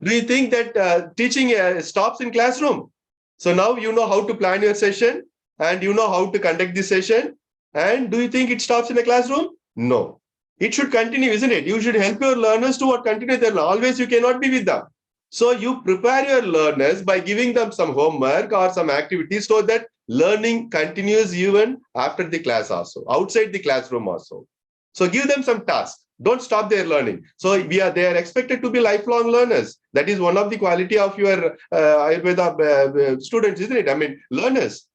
Do you think that teaching stops in classroom? So now you know how to plan your session and you know how to conduct the session. And do you think it stops in a classroom? No. It should continue, isn't it? You should help your learners to continue their learning. Always you cannot be with them. So you prepare your learners by giving them some homework or some activities so that learning continues even after the class also, outside the classroom also. So give them some tasks. Don't stop their learning. So they are expected to be lifelong learners. That is one of the quality of your Ayurveda students, isn't it? I mean, learners.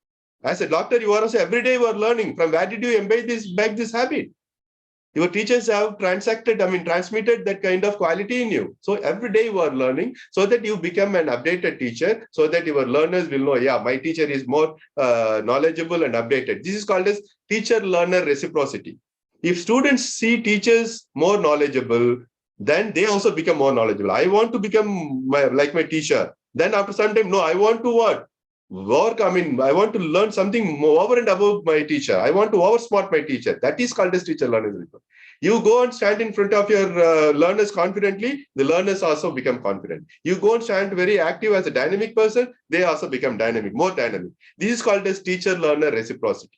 As a doctor, you are also every day you are learning. From where did you embed this habit? Your teachers have transmitted that kind of quality in you. So every day you are learning so that you become an updated teacher, so that your learners will know, yeah, my teacher is more knowledgeable and updated. This is called as teacher-learner reciprocity. If students see teachers more knowledgeable, then they also become more knowledgeable. I want to become like my teacher. Then after some time, no, I want to what? Work. I want to learn something more over and above my teacher. I want to outsmart my teacher. That is called as teacher-learner. You go and stand in front of your learners confidently, the learners also become confident. You go and stand very active as a dynamic person, they also become dynamic, more dynamic. This is called as teacher-learner reciprocity.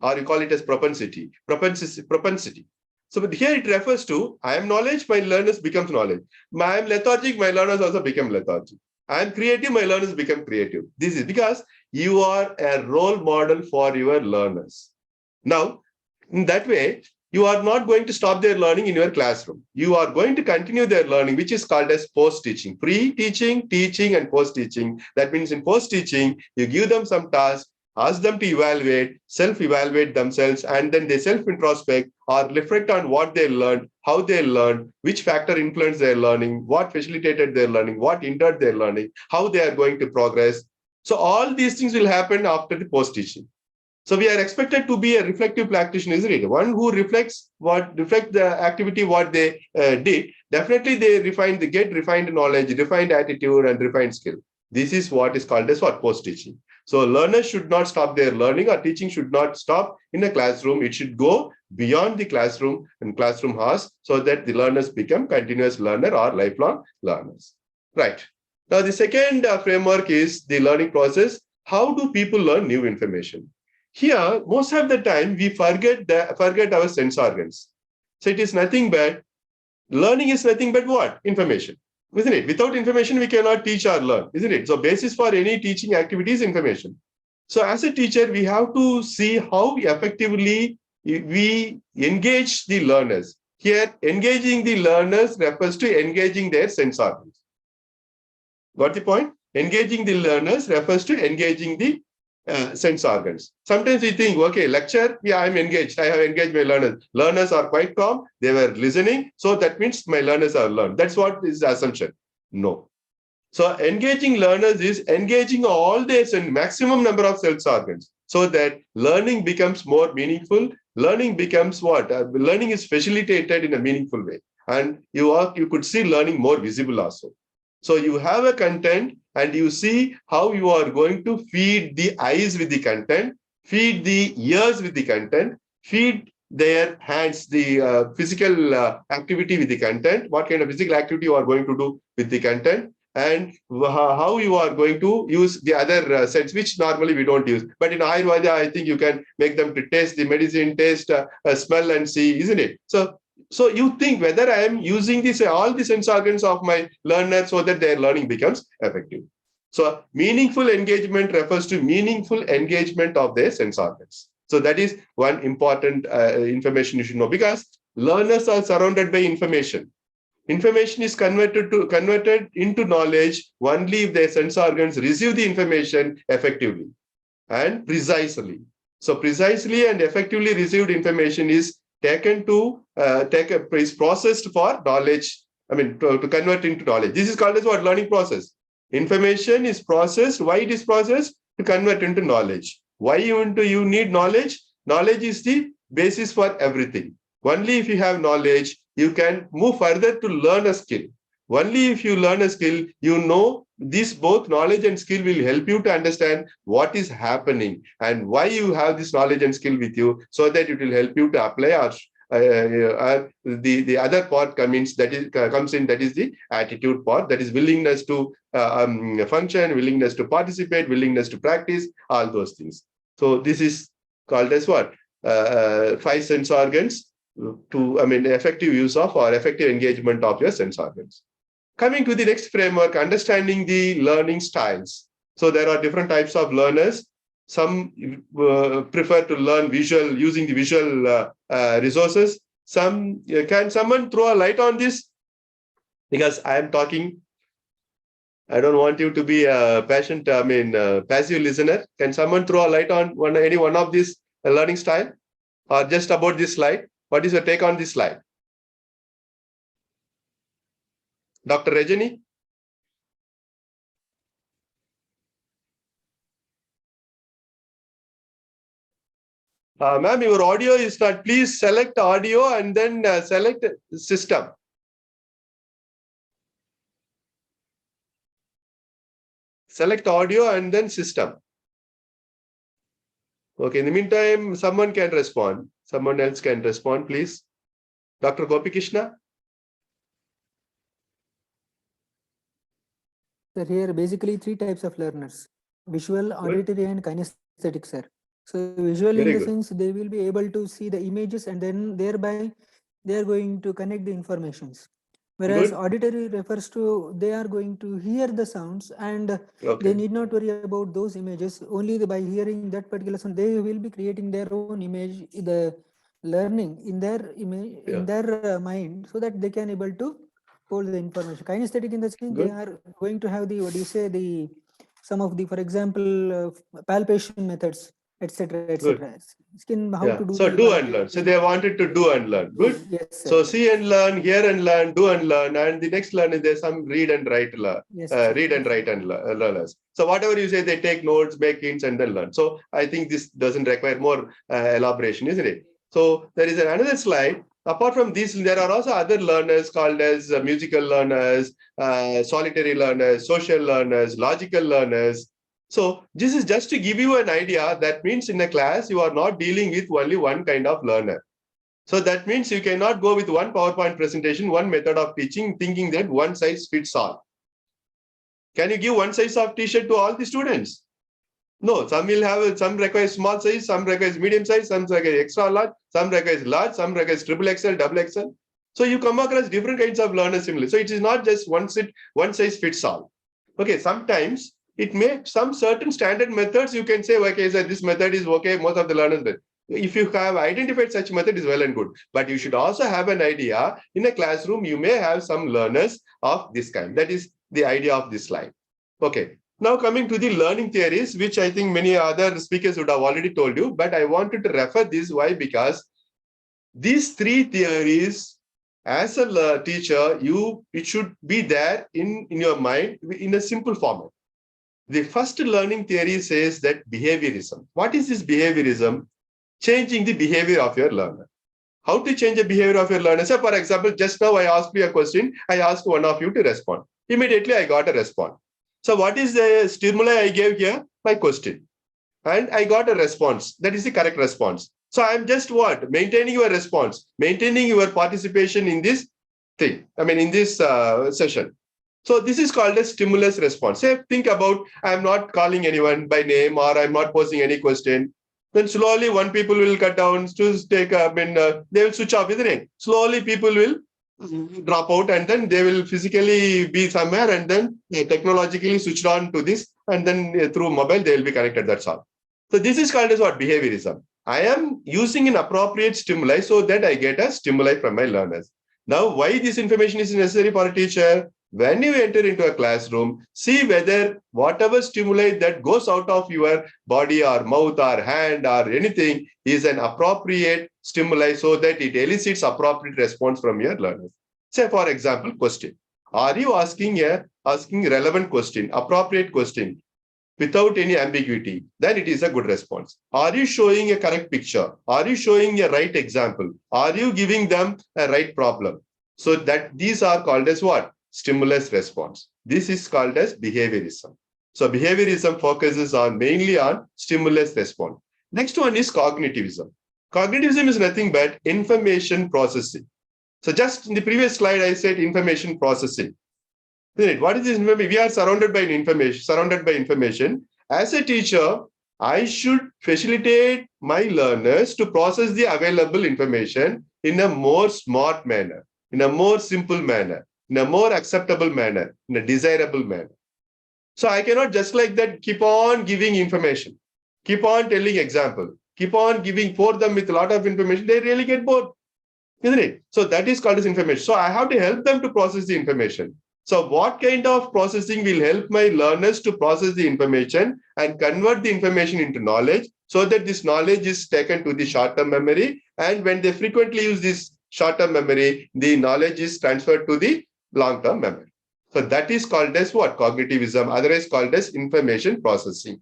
Or you call it as propensity. So but here it refers to, I am knowledge, my learners becomes knowledge. I am lethargic, my learners also become lethargic. I am creative, my learners become creative. This is because you are a role model for your learners. Now, in that way, you are not going to stop their learning in your classroom. You are going to continue their learning, which is called as post-teaching. Pre-teaching, teaching, and post-teaching. That means in post-teaching, you give them some tasks, ask them to evaluate, self-evaluate themselves, and then they self-introspect or reflect on what they learned, how they learned, which factor influenced their learning, what facilitated their learning, what hindered their learning, how they are going to progress. So all these things will happen after the post-teaching. So we are expected to be a reflective practitioner, isn't it? One who reflects the activity, what they did. Definitely they get refined knowledge, refined attitude, and refined skill. This is what is called as what? Post-teaching. So learners should not stop their learning, or teaching should not stop in a classroom. It should go beyond the classroom and classroom hours so that the learners become continuous learner or lifelong learners. Right. Now the second framework is the learning process. How do people learn new information? Here, most of the time we forget our sense organs. So it is nothing but, learning is nothing but what? Information. Isn't it? Without information, we cannot teach or learn, isn't it? So basis for any teaching activity is information. So as a teacher, we have to see how effectively we engage the learners. Here, engaging the learners refers to engaging their sense organs. Got the point? Engaging the learners refers to engaging the sense organs. Sometimes we think, okay, lecture, yeah, I'm engaged. I have engaged my learners. Learners are quite calm. They were listening. So that means my learners have learned. That's what is the assumption. No. So engaging learners is engaging all this and maximum number of sense organs so that learning becomes more meaningful. Learning becomes what? Learning is facilitated in a meaningful way. And you could see learning more visible also. So you have a content and you see how you are going to feed the eyes with the content, feed the ears with the content, feed their hands, the physical activity with the content, what kind of physical activity you are going to do with the content, and how you are going to use the other sense, which normally we don't use. But in Ayurveda, I think you can make them to taste the medicine, taste, smell and see, isn't it? So you think whether I am using all the sense organs of my learner so that their learning becomes effective. So meaningful engagement refers to meaningful engagement of their sense organs. So that is one important information you should know, because learners are surrounded by information. Information is converted into knowledge only if the sense organs receive the information effectively and precisely. So precisely and effectively received information is is processed for knowledge. I mean, to convert into knowledge. This is called as what? Learning process. Information is processed. Why it is processed? To convert into knowledge. Why you need knowledge? Knowledge is the basis for everything. Only if you have knowledge, you can move further to learn a skill. Only if you learn a skill, you know this both knowledge and skill will help you to understand what is happening and why you have this knowledge and skill with you, so that it will help you to apply the other part comes in, that is the attitude part, that is willingness to function, willingness to participate, willingness to practice, all those things. So this is called as what? 5 sense organs effective use of or effective engagement of your sense organs. Coming to the next framework, understanding the learning styles. So there are different types of learners. Some prefer to learn using the visual resources. Can someone throw a light on this? Because I am talking, I don't want you to be a passive listener. Can someone throw a light on any one of these learning style, or just about this slide? What is your take on this slide? Dr. Rajani? Ma'am, your audio is not. Please select audio and then select system. Select audio and then system. Okay, in the meantime, someone can respond. Someone else can respond, please. Dr. Gopikishna? Sir, here basically 3 types of learners: visual, auditory, and kinesthetic, sir. So visual in the sense they will be able to see the images and then thereby they are going to connect the informations. Whereas auditory refers to they are going to hear the sounds and they need not worry about those images. Only by hearing that particular sound, they will be creating their own image, the learning in their image, in their mind, so that they can able to hold the information. Kinesthetic in the sense they are going to have the some of the, for example, palpation methods, etc., etc. So do and learn. So they wanted to do and learn. Good. Yes, sir. So see and learn, hear and learn, do and learn, and the next learn is there's some read and write learners. So whatever you say, they take notes, make hints, and then learn. So I think this doesn't require more elaboration, isn't it? So there is another slide. Apart from this, there are also other learners called as musical learners, solitary learners, social learners, logical learners. So this is just to give you an idea. That means in a class, you are not dealing with only one kind of learner. So that means you cannot go with one PowerPoint presentation, one method of teaching, thinking that one size fits all. Can you give one size of t-shirt to all the students? No, some will have, some require small size, some requires medium size, some require extra large, some requires large, some requires triple XL, double XL. So you come across different kinds of learners similarly. So it is not just one size fits all. Okay, sometimes it may, some certain standard methods you can say, okay, so this method is okay, most of the learners will. If you have identified such method is well and good, but you should also have an idea in a classroom, you may have some learners of this kind. That is the idea of this slide. Okay. Now coming to the learning theories, which I think many other speakers would have already told you, but I wanted to refer this. Why? Because these 3 theories, as a teacher, it should be there in your mind in a simple format. The first learning theory says that behaviorism. What is this behaviorism? Changing the behavior of your learner. How to change the behavior of your learner? So for example, just now I asked you a question. I asked one of you to respond. Immediately I got a response. So what is the stimuli I gave here? My question. And I got a response. That is the correct response. So I'm just what? Maintaining your response, maintaining your participation in this thing. I mean, in this session. So this is called a stimulus response. Say, think about, I'm not calling anyone by name or I'm not posing any question. Then slowly one people will cut down to take up and they will switch off, isn't it? Slowly people will drop out and then they will physically be somewhere and then technologically switched on to this and then through mobile they will be connected. That's all. So this is called as what? Behaviorism. I am using an appropriate stimuli so that I get a stimuli from my learners. Now, why this information is necessary for a teacher? When you enter into a classroom, see whether whatever stimuli that goes out of your body or mouth or hand or anything is an appropriate stimuli so that it elicits appropriate response from your learners. Say, for example, question. Are you asking relevant question, appropriate question, without any ambiguity? Then it is a good response. Are you showing a correct picture? Are you showing a right example? Are you giving them a right problem? So that these are called as what? Stimulus response. This is called as behaviorism. So behaviorism focuses mainly on stimulus response. Next one is cognitivism. Cognitivism is nothing but information processing. So just in the previous slide, I said information processing. What is this information? We are surrounded by information. As a teacher, I should facilitate my learners to process the available information in a more smart manner, in a more simple manner, in a more acceptable manner, in a desirable manner. So I cannot just like that keep on giving information, keep on telling example, keep on giving for them with a lot of information. They really get bored, isn't it? So that is called as information. So I have to help them to process the information. So what kind of processing will help my learners to process the information and convert the information into knowledge so that this knowledge is taken to the short-term memory, and when they frequently use this short-term memory, the knowledge is transferred to the long-term memory. So that is called as what? Cognitivism, otherwise called as information processing.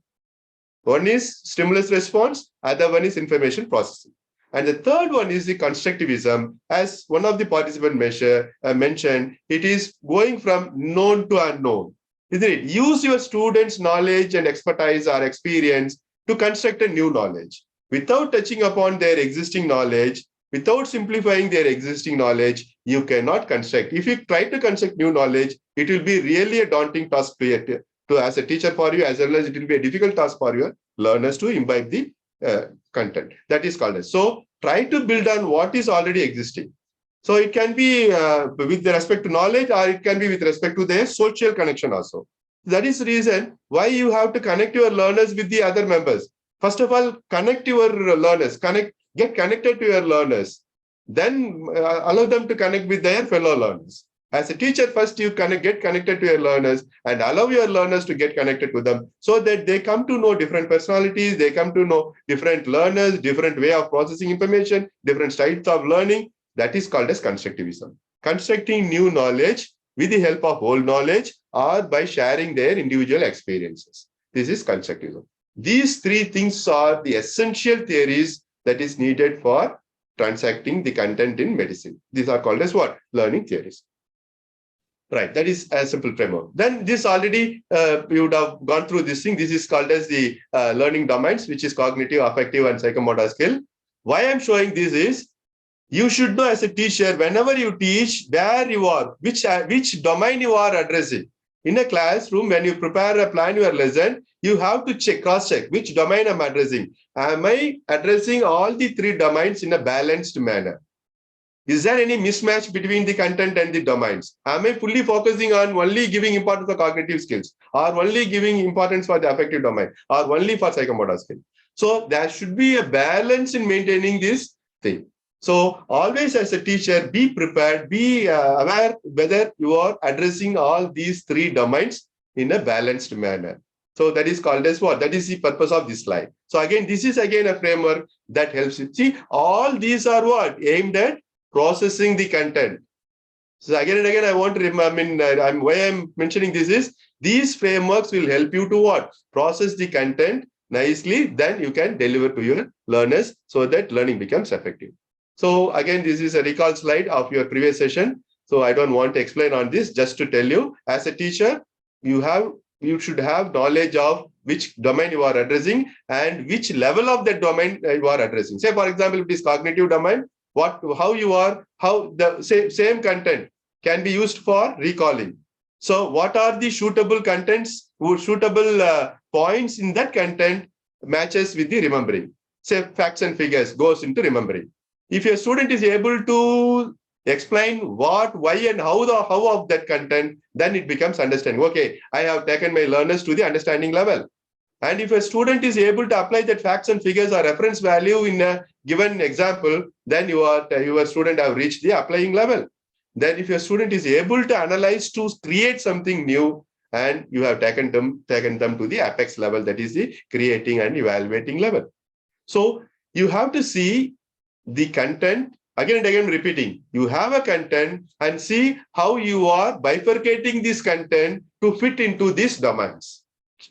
One is stimulus response, other one is information processing. And the third one is the constructivism. As one of the participants mentioned, it is going from known to unknown, isn't it? Use your students' knowledge and expertise or experience to construct a new knowledge. Without touching upon their existing knowledge, without simplifying their existing knowledge, you cannot construct. If you try to construct new knowledge, it will be really a daunting task to as a teacher for you, as well as it will be a difficult task for your learners to imbibe the content. That is called as. So try to build on what is already existing. So it can be with respect to knowledge, or it can be with respect to their social connection also. That is the reason why you have to connect your learners with the other members. First of all, connect your learners, get connected to your learners. Then allow them to connect with their fellow learners. As a teacher, first you get connected to your learners and allow your learners to get connected to them so that they come to know different personalities, they come to know different learners, different way of processing information, different styles of learning. That is called as constructivism. Constructing new knowledge with the help of old knowledge or by sharing their individual experiences. This is constructivism. These three things are the essential theories that is needed for transacting the content in medicine. These are called as what? Learning theories. Right, that is a simple framework. Then this already, you would have gone through this thing. This is called as the learning domains, which is cognitive, affective, and psychomotor skill. Why I'm showing this is, you should know as a teacher, whenever you teach, where you are, which domain you are addressing. In a classroom, when you prepare a plan your lesson, you have to cross-check which domain I'm addressing. Am I addressing all the three domains in a balanced manner? Is there any mismatch between the content and the domains? Am I fully focusing on only giving importance for cognitive skills, or only giving importance for the affective domain, or only for psychomotor skill? So there should be a balance in maintaining this thing. So always as a teacher, be prepared, be aware whether you are addressing all these three domains in a balanced manner. So that is called as what? That is the purpose of this slide. So again, this is again a framework that helps you. See, all these are what? Aimed at processing the content. So again and again, I want to why I'm mentioning this is, these frameworks will help you to what? Process the content nicely, then you can deliver to your learners so that learning becomes effective. So again, this is a recall slide of your previous session. So I don't want to explain on this, just to tell you, as a teacher, you should have knowledge of which domain you are addressing and which level of that domain you are addressing. Say, for example, if it is cognitive domain, how the same content can be used for recalling. So what are the suitable contents, suitable points in that content matches with the remembering. Say facts and figures goes into remembering. If your student is able to explain what, why, and how of that content, then it becomes understanding. Okay, I have taken my learners to the understanding level. And if a student is able to apply that facts and figures or reference value in a given example, then your student have reached the applying level. then if your student is able to analyze to create something new, and you have taken them to the apex level, that is the creating and evaluating level. So you have to see the content, again and again repeating. You have a content and see how you are bifurcating this content to fit into these domains,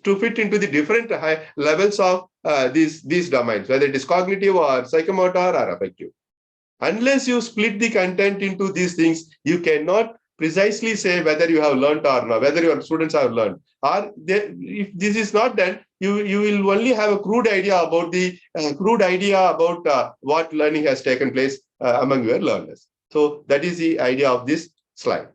to fit into the different high levels of these domains, whether it is cognitive or psychomotor or affective. Unless you split the content into these things, you cannot precisely say whether you have learned or not, whether your students have learned. Or if this is not done, you will only have a crude idea about what learning has taken place among your learners. So that is the idea of this slide.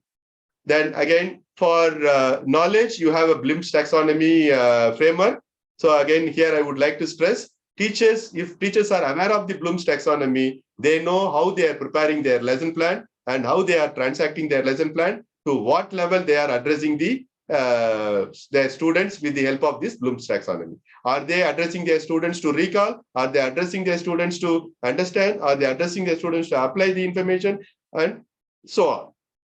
Then again, for knowledge, you have a Bloom's taxonomy framework. So again, here I would like to stress, if teachers are aware of the Bloom's taxonomy, they know how they are preparing their lesson plan and how they are transacting their lesson plan, to what level they are addressing their students with the help of this Bloom's taxonomy. Are they addressing their students to recall? Are they addressing their students to understand? Are they addressing their students to apply the information? And so on.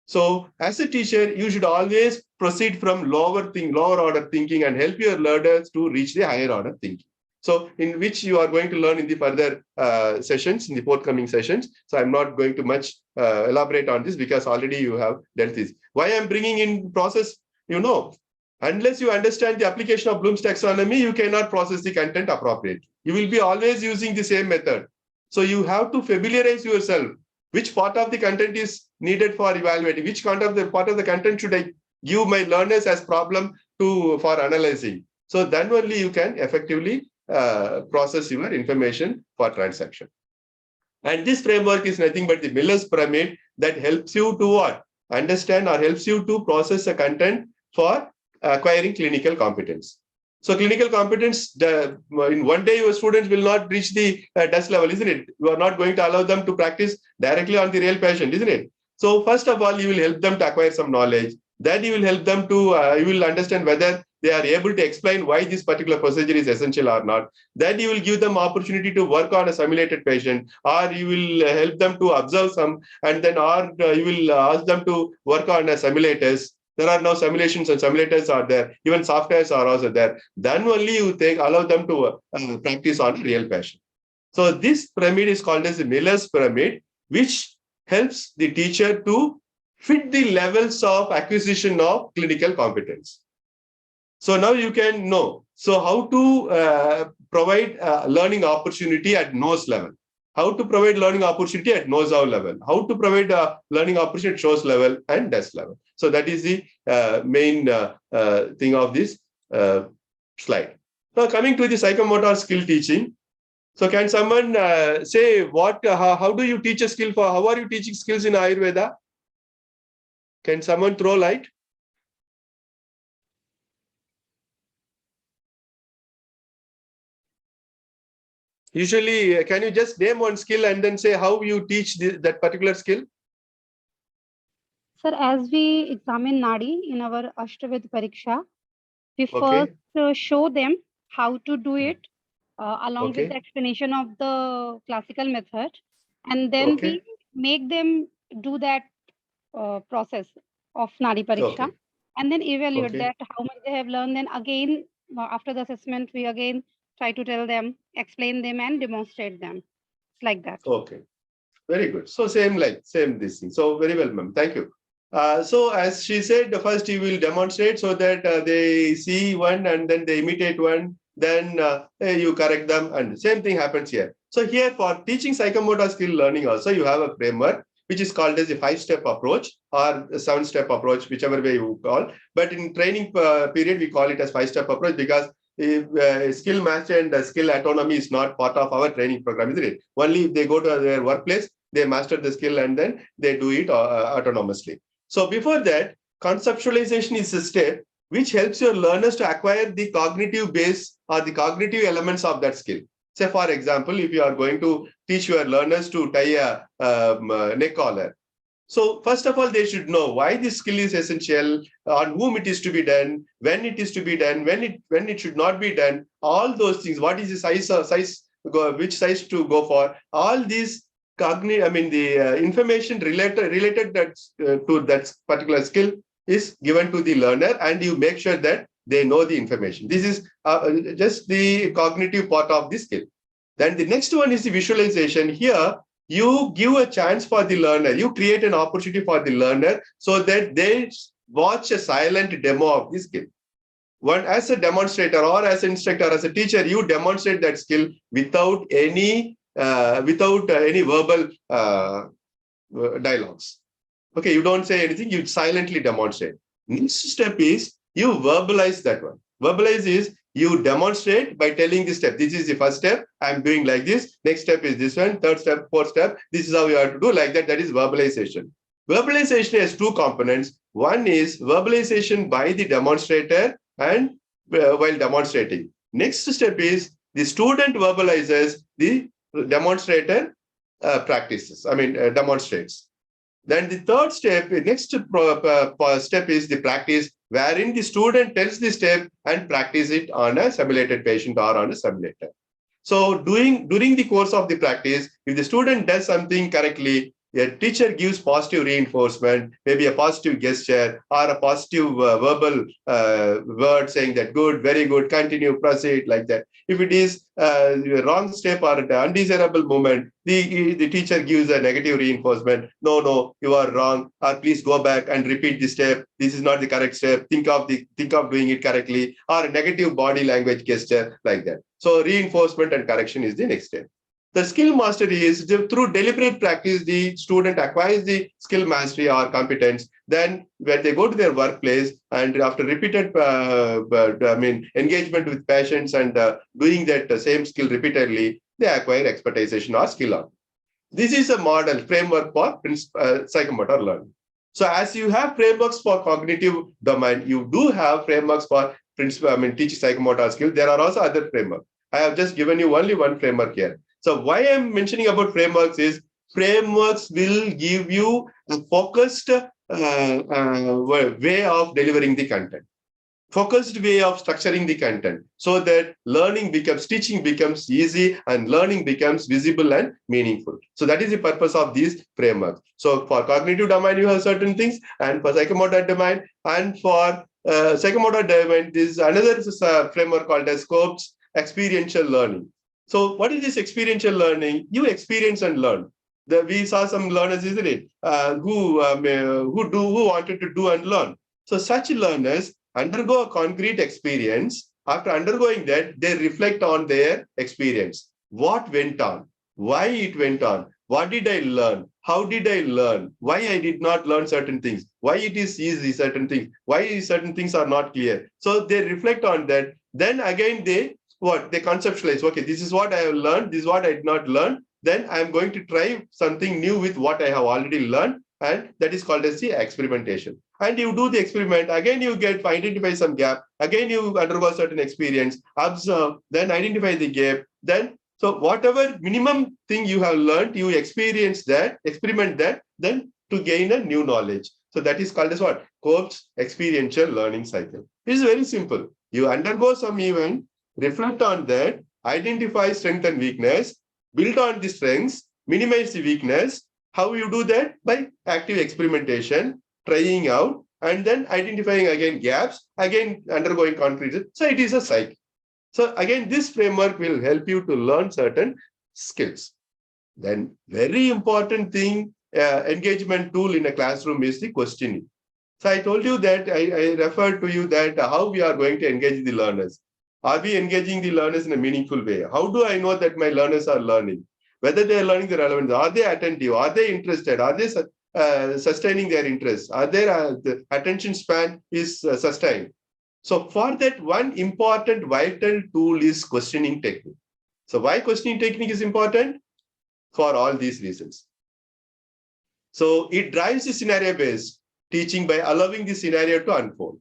So as a teacher, you should always proceed from lower order thinking and help your learners to reach the higher order thinking. So in which you are going to learn in the further sessions, in the forthcoming sessions. So I'm not going to much elaborate on this because already you have dealt this. Why I'm bringing in process, unless you understand the application of Bloom's taxonomy, you cannot process the content appropriately. You will be always using the same method. So you have to familiarize yourself. Which part of the content is needed for evaluating? Which part of the content should I give my learners as problem for analyzing? So then only you can effectively process your information for transaction. And this framework is nothing but the Miller's pyramid that helps you to what? Understand or helps you to process the content for acquiring clinical competence. So clinical competence, in one day your students will not reach the test level, isn't it? You are not going to allow them to practice directly on the real patient, isn't it? So first of all, you will help them to acquire some knowledge. Then you will help them to, you will understand whether they are able to explain why this particular procedure is essential or not. Then you will give them opportunity to work on a simulated patient, or you will help them to observe some, and then you will ask them to work on a simulators. There are now simulations and simulators are there. Even softwares are also there. Then only you allow them to practice on a real patient. So this pyramid is called as the Miller's pyramid, which helps the teacher to fit the levels of acquisition of clinical competence. So now you can know. So how to provide learning opportunity at nose level. How to provide learning opportunity at know-how level. How to provide learning opportunity at shows level and desk level. So that is the main thing of this slide. Now coming to the psychomotor skill teaching. So can someone say how do you teach a skill how are you teaching skills in Ayurveda? Can someone throw light? Usually, can you just name one skill and then say how you teach that particular skill? Sir, as we examine Nadi in our Ashtaved Pariksha, we Okay. first show them how to do it along Okay. with the explanation of the classical method. And then Okay. we make them do that process of Nadi Pariksha Okay. and then evaluate Okay. that how much they have learned. Then again, after the assessment, we again try to tell them, explain them and demonstrate them. It's like that. Okay. Very good. So same this thing. So very well, ma'am. Thank you. So as she said, first you will demonstrate so that they see one and then they imitate one. Then you correct them, and same thing happens here. So here for teaching psychomotor skill learning also you have a framework which is called as a 5-step approach or a 7-step approach, whichever way you call. But in training period we call it as 5-step approach because skill mastery and skill autonomy is not part of our training program, isn't it? Only if they go to their workplace, they master the skill and then they do it autonomously. So before that, conceptualization is a step which helps your learners to acquire the cognitive base or the cognitive elements of that skill. Say, for example, if you are going to teach your learners to tie a neck collar. So first of all, they should know why this skill is essential, on whom it is to be done, when it is to be done, when it should not be done, all those things. What is the size, which size to go for? All these the information related that to that particular skill is given to the learner, and you make sure that they know the information. This is just the cognitive part of the skill. Then the next one is the visualization. Here, you give a chance for the learner. You create an opportunity for the learner so that they watch a silent demo of the skill. One, as a demonstrator or as an instructor, as a teacher, you demonstrate that skill without any verbal dialogues. Okay, you don't say anything, you silently demonstrate. Next step is you verbalize that one. Verbalize is you demonstrate by telling the step. This is the first step. I'm doing like this. Next step is this one. Third step, fourth step. This is how you have to do like that. That is verbalization. Verbalization has two components. One is verbalization by the demonstrator and while demonstrating. Next step is the student verbalizes, the demonstrator demonstrates. Then the third step, next step is the practice, wherein the student tells the step and practice it on a simulated patient or on a simulator. So during the course of the practice, if the student does something correctly, a teacher gives positive reinforcement, maybe a positive gesture or a positive verbal word saying that good, very good, continue, proceed, like that. If it is a wrong step or an undesirable movement, the teacher gives a negative reinforcement. No, you are wrong, or please go back and repeat the step. This is not the correct step. Think of doing it correctly, or a negative body language gesture, like that. So reinforcement and correction is the next step. The skill mastery is through deliberate practice, the student acquires the skill mastery or competence. Then when they go to their workplace and after repeated engagement with patients and doing that same skill repeatedly, they acquire expertization or skill on. This is a model framework for psychomotor learning. So as you have frameworks for cognitive domain, you do have frameworks for teaching psychomotor skill. There are also other frameworks. I have just given you only one framework here. So why I'm mentioning about frameworks is frameworks will give you a focused way of delivering the content, focused way of structuring the content, so that teaching becomes easy and learning becomes visible and meaningful. So that is the purpose of these frameworks. So for cognitive domain, you have certain things, and for psychomotor domain, and for psychomotor domain, this is another framework called as Scopes experiential learning. So what is this experiential learning? You experience and learn. We saw some learners, isn't it, who wanted to do and learn. So such learners undergo a concrete experience. After undergoing that, they reflect on their experience. What went on? Why it went on? What did I learn? How did I learn? Why I did not learn certain things? Why it is easy, certain things? Why certain things are not clear? So they reflect on that. Then again, they conceptualize, okay, this is what I have learned, this is what I did not learn, then I'm going to try something new with what I have already learned, and that is called as the experimentation. And you do the experiment, again you identify some gap, again you undergo certain experience, observe, then identify the gap, then so whatever minimum thing you have learned, you experience that, experiment that, then to gain a new knowledge. So that is called as what? Scopes experiential learning cycle. It is very simple. You undergo some event, reflect on that, identify strength and weakness, build on the strengths, minimize the weakness. How you do that? By active experimentation, trying out, and then identifying again gaps, again undergoing concrete. So it is a cycle. So again, this framework will help you to learn certain skills. Then very important thing, engagement tool in a classroom is the questioning. So I told you that, I referred to you that how we are going to engage the learners. Are we engaging the learners in a meaningful way? How do I know that my learners are learning? Whether they are learning the relevance, are they attentive? Are they interested? Are they sustaining their interest? Are their the attention span is sustained? So for that, one important vital tool is questioning technique. So why questioning technique is important? For all these reasons. So it drives the scenario-based teaching by allowing the scenario to unfold.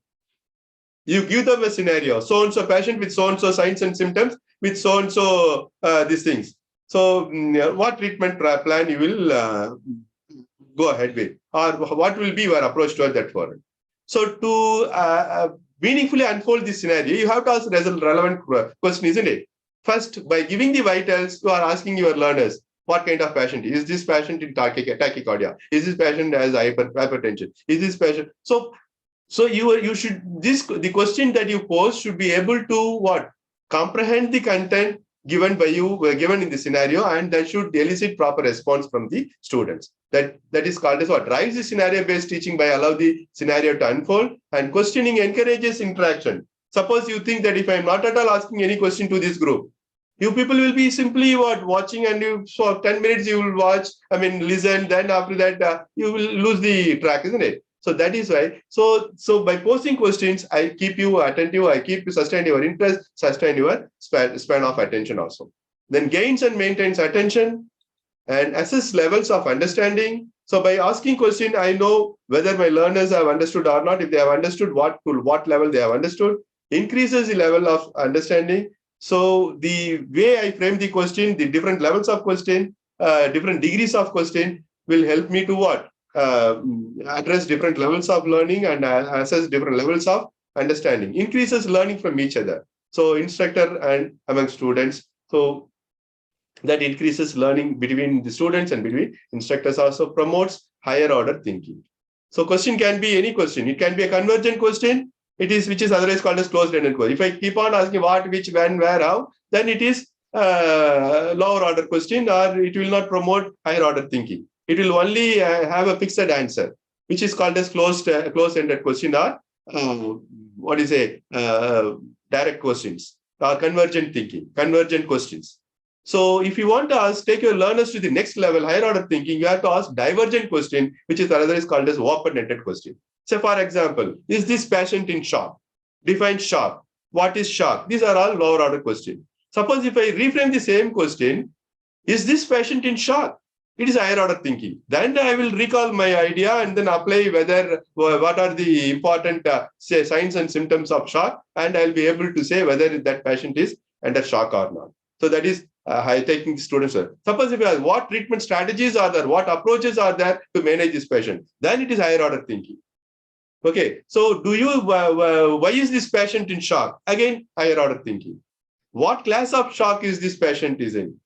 You give them a scenario, so-and-so patient with so-and-so signs and symptoms, with so-and-so these things. So what treatment plan you will go ahead with, or what will be your approach toward that forum? So to meaningfully unfold this scenario, you have to ask relevant question, isn't it? First, by giving the vitals, you are asking your learners, what kind of patient? Is this patient in tachycardia? Is this patient has hypertension? Is this patient? So you should, the question that you pose should be able to what? Comprehend the content given by you, given in the scenario, and that should elicit proper response from the students. That is called as what? Drives the scenario-based teaching by allow the scenario to unfold, and questioning encourages interaction. Suppose you think that if I am not at all asking any question to this group, you people will be simply watching, and you for 10 minutes you will watch, listen, then after that you will lose the track, isn't it? So that is why. So by posing questions, I keep you attentive, I keep you sustain your interest, sustain your span of attention also. Then gains and maintains attention and assess levels of understanding. So by asking question, I know whether my learners have understood or not. If they have understood, what level they have understood, increases the level of understanding. So the way I frame the question, the different levels of question, different degrees of question will help me to what? Address different levels of learning and assess different levels of understanding. Increases learning from each other. So instructor and among students. So that increases learning between the students and between instructors, also promotes higher order thinking. So question can be any question. It can be a convergent question, which is otherwise called as closed-ended question. If I keep on asking what, which, when, where, how, then it is lower order question, or it will not promote higher order thinking. It will only have a fixed answer, which is called as closed-ended question, or direct questions, or convergent thinking, convergent questions. So if you want to take your learners to the next level, higher order thinking, you have to ask divergent question, which is otherwise called as open-ended question. So for example, is this patient in shock? Define shock. What is shock? These are all lower order questions. Suppose if I reframe the same question, is this patient in shock? It is higher order thinking. Then I will recall my idea and then apply what are the important signs and symptoms of shock, and I'll be able to say whether that patient is under shock or not. So that is taking the students. Suppose if you ask what treatment strategies are there, what approaches are there to manage this patient, then it is higher order thinking. Okay, so why is this patient in shock? Again, higher order thinking. What class of shock is this patient is in?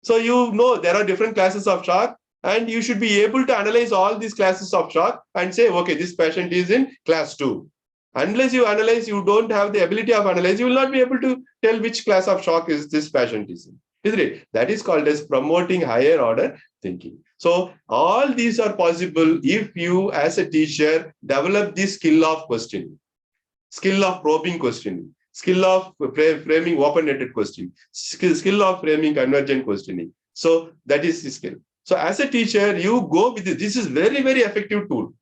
So you know there are different classes of shock, and you should be able to analyze all these classes of shock and say, okay, this patient is in class 2. Unless you analyze, you don't have the ability of analyze, you will not be able to tell which class of shock is this patient is in. Isn't it? That is called as promoting higher order thinking. So all these are possible if you as a teacher develop the skill of questioning, skill of probing questioning, skill of framing open-ended questioning, skill of framing convergent questioning. So that is the skill. So as a teacher, you go with this. This is very, very effective tool.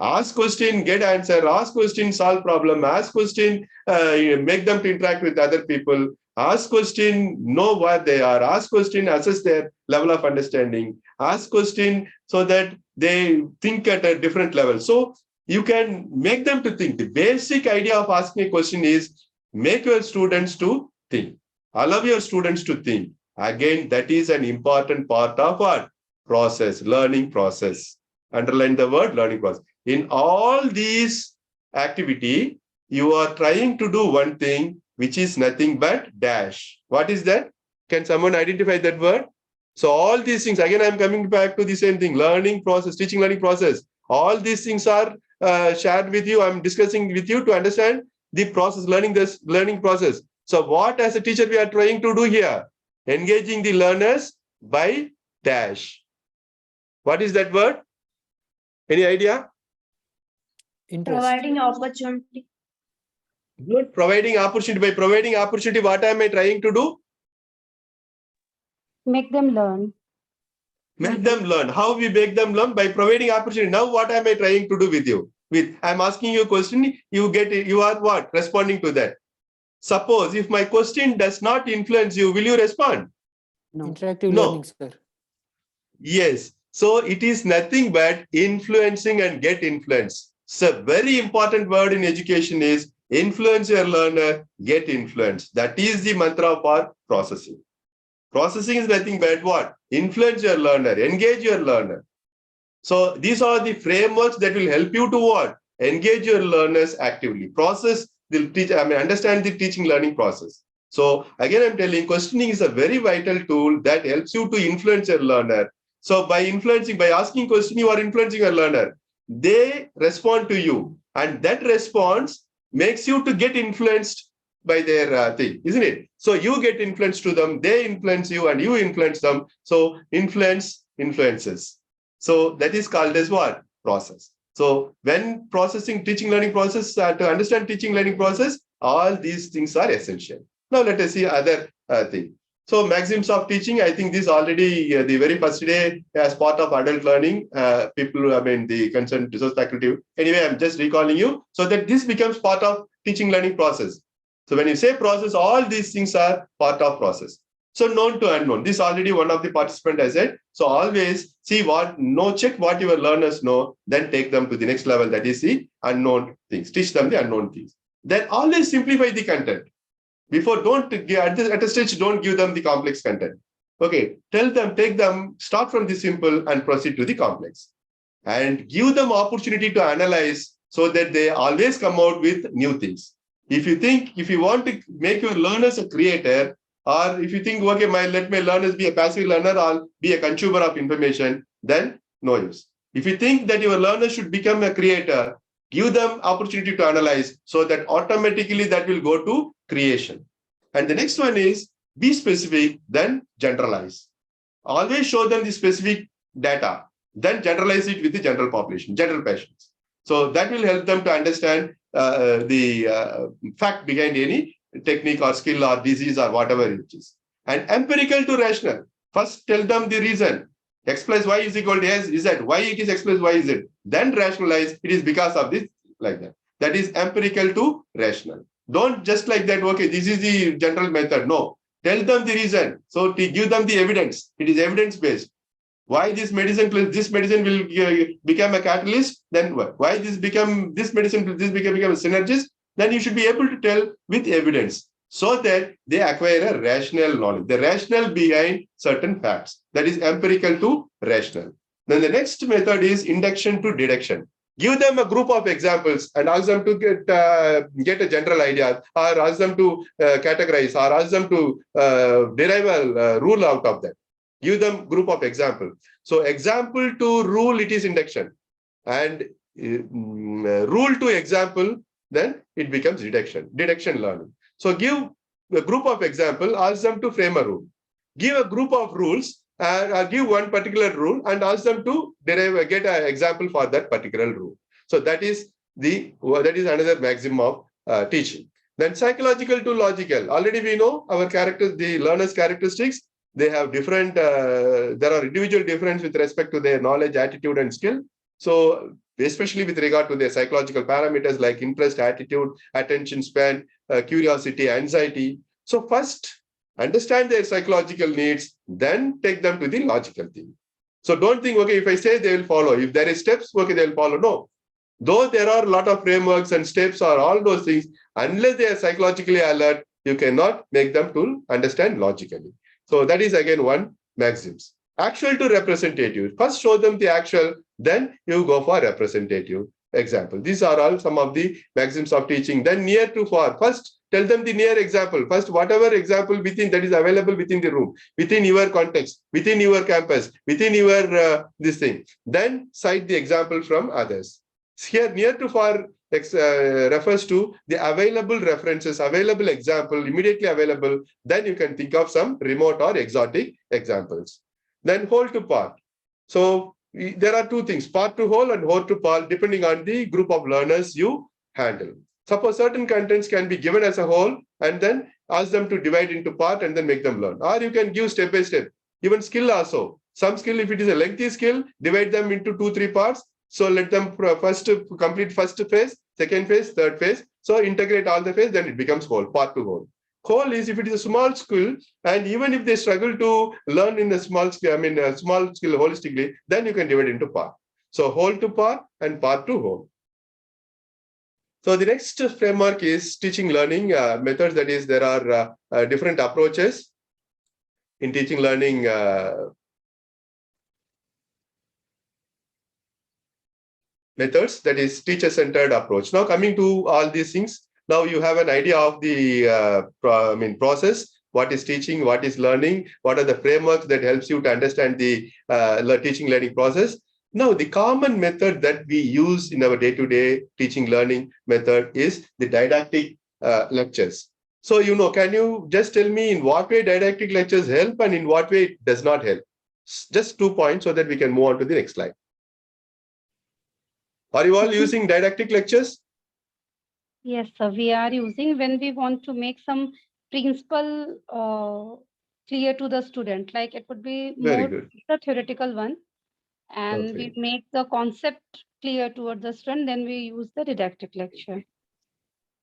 Ask question, get answer, ask question, solve problem, ask question, make them to interact with other people, ask question, know what they are, ask question, assess their level of understanding, ask question so that they think at a different level. So you can make them to think. The basic idea of asking a question is make your students to think. Allow your students to think. Again, that is an important part of what? Process, learning process. Underline the word learning process. In all these activity, you are trying to do one thing, which is nothing but dash. What is that? Can someone identify that word? So all these things, again, I'm coming back to the same thing, learning process, teaching learning process. All these things are shared with you. I'm discussing with you to understand the process, learning process. So what as a teacher we are trying to do here? Engaging the learners by dash. What is that word? Any idea? Interest. Providing opportunity. Good. Providing opportunity. By providing opportunity, what am I trying to do? Make them learn. Make them learn. How we make them learn? By providing opportunity. Now what am I trying to do with you? I'm asking you a question, you are what? Responding to that. Suppose if my question does not influence you, will you respond? No. Interactive learning, sir. Yes. So it is nothing but influencing and get influenced. So very important word in education is influence your learner, get influenced. That is the mantra for processing. Processing is nothing but what? Influence your learner, engage your learner. So these are the frameworks that will help you to what? Engage your learners actively. Understand the teaching learning process. So again, I'm telling questioning is a very vital tool that helps you to influence your learner. So by influencing, by asking question, you are influencing your learner. They respond to you, and that response makes you to get influenced by their thing, isn't it? So you get influenced to them, they influence you, and you influence them. So influence influences. So that is called as what? Process. So when processing teaching learning process, to understand teaching learning process, all these things are essential. Now let us see other thing. So maxims of teaching, I think this already the very first day as part of adult learning, people, I mean the concerned resource faculty. Anyway, I'm just recalling you so that this becomes part of teaching learning process. So when you say process, all these things are part of process. So known to unknown. This already one of the participants has said. So always see check what your learners know, then take them to the next level. That is the unknown things. Teach them the unknown things. Then always simplify the content. Before, don't at a stage, don't give them the complex content. Okay, tell them, take them, start from the simple and proceed to the complex. And give them opportunity to analyze so that they always come out with new things. If you want to make your learners a creator, or if you think, okay, let my learners be a passive learner or be a consumer of information, then no use. If you think that your learners should become a creator, give them opportunity to analyze so that automatically that will go to creation. And the next one is be specific, then generalize. Always show them the specific data, then generalize it with the general population, general patients. So that will help them to understand the fact behind any technique or skill or disease or whatever it is. And empirical to rational. First tell them the reason. X plus Y is equal to S, is that why it is X plus Y is it? Then rationalize it is because of this, like that. That is empirical to rational. Don't just like that, okay, this is the general method. No, tell them the reason. So to give them the evidence. It is evidence-based. Why this medicine will become a catalyst, then why this medicine become a synergist, then you should be able to tell with evidence so that they acquire a rational knowledge, the rational behind certain facts. That is empirical to rational. Then the next method is induction to deduction. Give them a group of examples and ask them to get a general idea, or ask them to categorize, or ask them to derive a rule out of that. Give them group of example. So example to rule, it is induction. And rule to example, then it becomes deduction learning. So give a group of example, ask them to frame a rule. Give a group of rules, give one particular rule and ask them to get an example for that particular rule. So that is another maximum of teaching. Then psychological to logical. Already we know our characters, the learner's characteristics. They have different, there are individual difference with respect to their knowledge, attitude, and skill. So especially with regard to their psychological parameters like interest, attitude, attention span, curiosity, anxiety. So first, understand their psychological needs, then take them to the logical thing. So don't think, okay, if I say they will follow. If there is steps, okay, they will follow. No. Though there are a lot of frameworks and steps or all those things, unless they are psychologically alert, you cannot make them to understand logically. So that is again one maxims. Actual to representative. First show them the actual, then you go for representative example. These are all some of the maxims of teaching. Then near to far. First tell them the near example. First, whatever example within that is available within the room, within your context, within your campus, within your this thing. Then cite the example from others. Here near to far refers to the available references, available example, immediately available. Then you can think of some remote or exotic examples. Then whole to part. So there are two things, part to whole and whole to part, depending on the group of learners you handle. Suppose certain contents can be given as a whole and then ask them to divide into part and then make them learn. Or you can give step by step. Even skill also. Some skill, if it is a lengthy skill, divide them into 2-3 parts. So let them first complete first phase, second phase, third phase. So integrate all the phase, then it becomes whole, part to whole. Whole is if it is a small skill, and even if they struggle to learn in a small skill, small skill holistically, then you can divide into part. So whole to part and part to whole. So the next framework is teaching learning methods. That is, there are different approaches in teaching learning. Methods, that is teacher-centered approach. Now coming to all these things, Now you have an idea of the process. What is teaching? What is learning? What are the frameworks that helps you to understand the teaching learning process? Now, the common method that we use in our day-to-day teaching learning method is the didactic lectures. So, can you just tell me in what way didactic lectures help and in what way it does not help? Just 2 points so that we can move on to the next slide. Are you all using didactic lectures? Yes, sir. We are using when we want to make some principle clear to the student. Like it would be Very more good. the theoretical one, and we Okay. make the concept clear towards the student. Then we use the didactic lecture.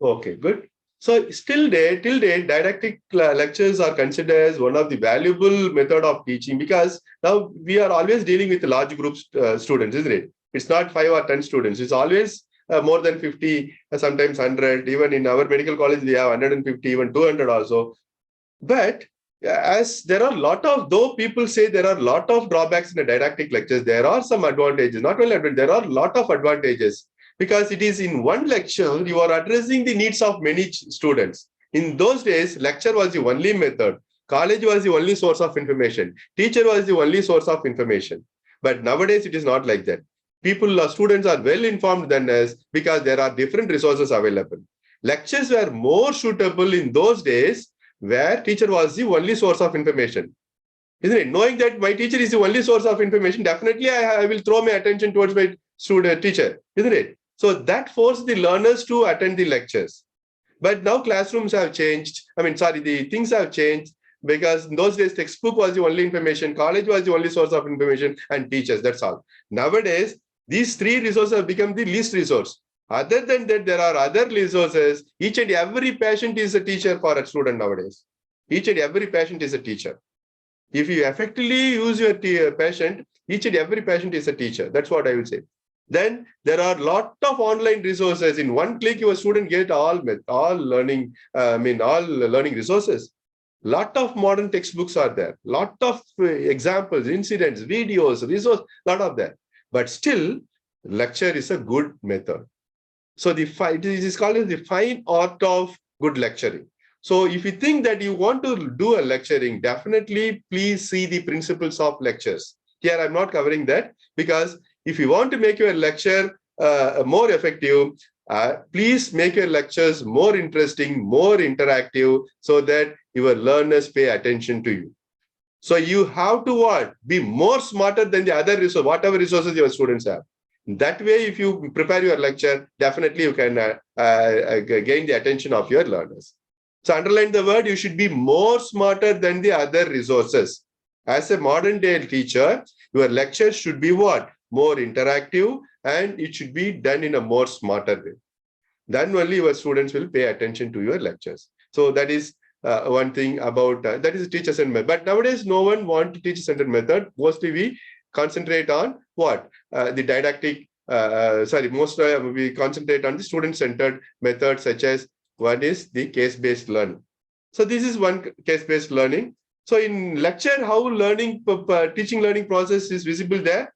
Okay, good. So till date, didactic lectures are considered as one of the valuable method of teaching, because now we are always dealing with large groups students, isn't it? It's not 5 or 10 students. It's always more than 50, sometimes 100. Even in our medical college, we have 150, even 200 also. But as there are a lot of, though people say there are a lot of drawbacks in the didactic lectures, there are some advantages. Not only advantages, there are a lot of advantages. Because it is in one lecture, you are addressing the needs of many students. In those days, lecture was the only method. College was the only source of information. Teacher was the only source of information. But nowadays, it is not like that. Students are well informed than us because there are different resources available. Lectures were more suitable in those days where teacher was the only source of information. Isn't it? Knowing that my teacher is the only source of information, definitely I will throw my attention towards my teacher, isn't it? So that forced the learners to attend the lectures. But now classrooms have changed. The things have changed, because in those days, textbook was the only information, college was the only source of information, and teachers, that's all. Nowadays, these 3 resources have become the least resource. Other than that, there are other resources. Each and every patient is a teacher for a student nowadays. Each and every patient is a teacher. If you effectively use your patient, each and every patient is a teacher. That's what I will say. Then there are a lot of online resources. In one click, your student get all learning, all learning resources. Lot of modern textbooks are there. Lot of examples, incidents, videos, resource, lot of that. But still, lecture is a good method. So it is called as the fine art of good lecturing. So if you think that you want to do a lecturing, definitely please see the principles of lectures. Here I'm not covering that, because if you want to make your lecture more effective, please make your lectures more interesting, more interactive, so that your learners pay attention to you. So you have to what? Be more smarter than the other resource, whatever resources your students have. That way, if you prepare your lecture, definitely you can gain the attention of your learners. So underline the word, you should be more smarter than the other resources. As a modern day teacher, your lecture should be what? More interactive, and it should be done in a more smarter way. Then only your students will pay attention to your lectures. So that is one thing about, that is teacher-centered method. But nowadays, no one wants teacher-centered method. Mostly we concentrate on what? The didactic, we concentrate on the student-centered method, such as one is the case-based learning. So this is one case-based learning. So in lecture, how teaching learning process is visible there?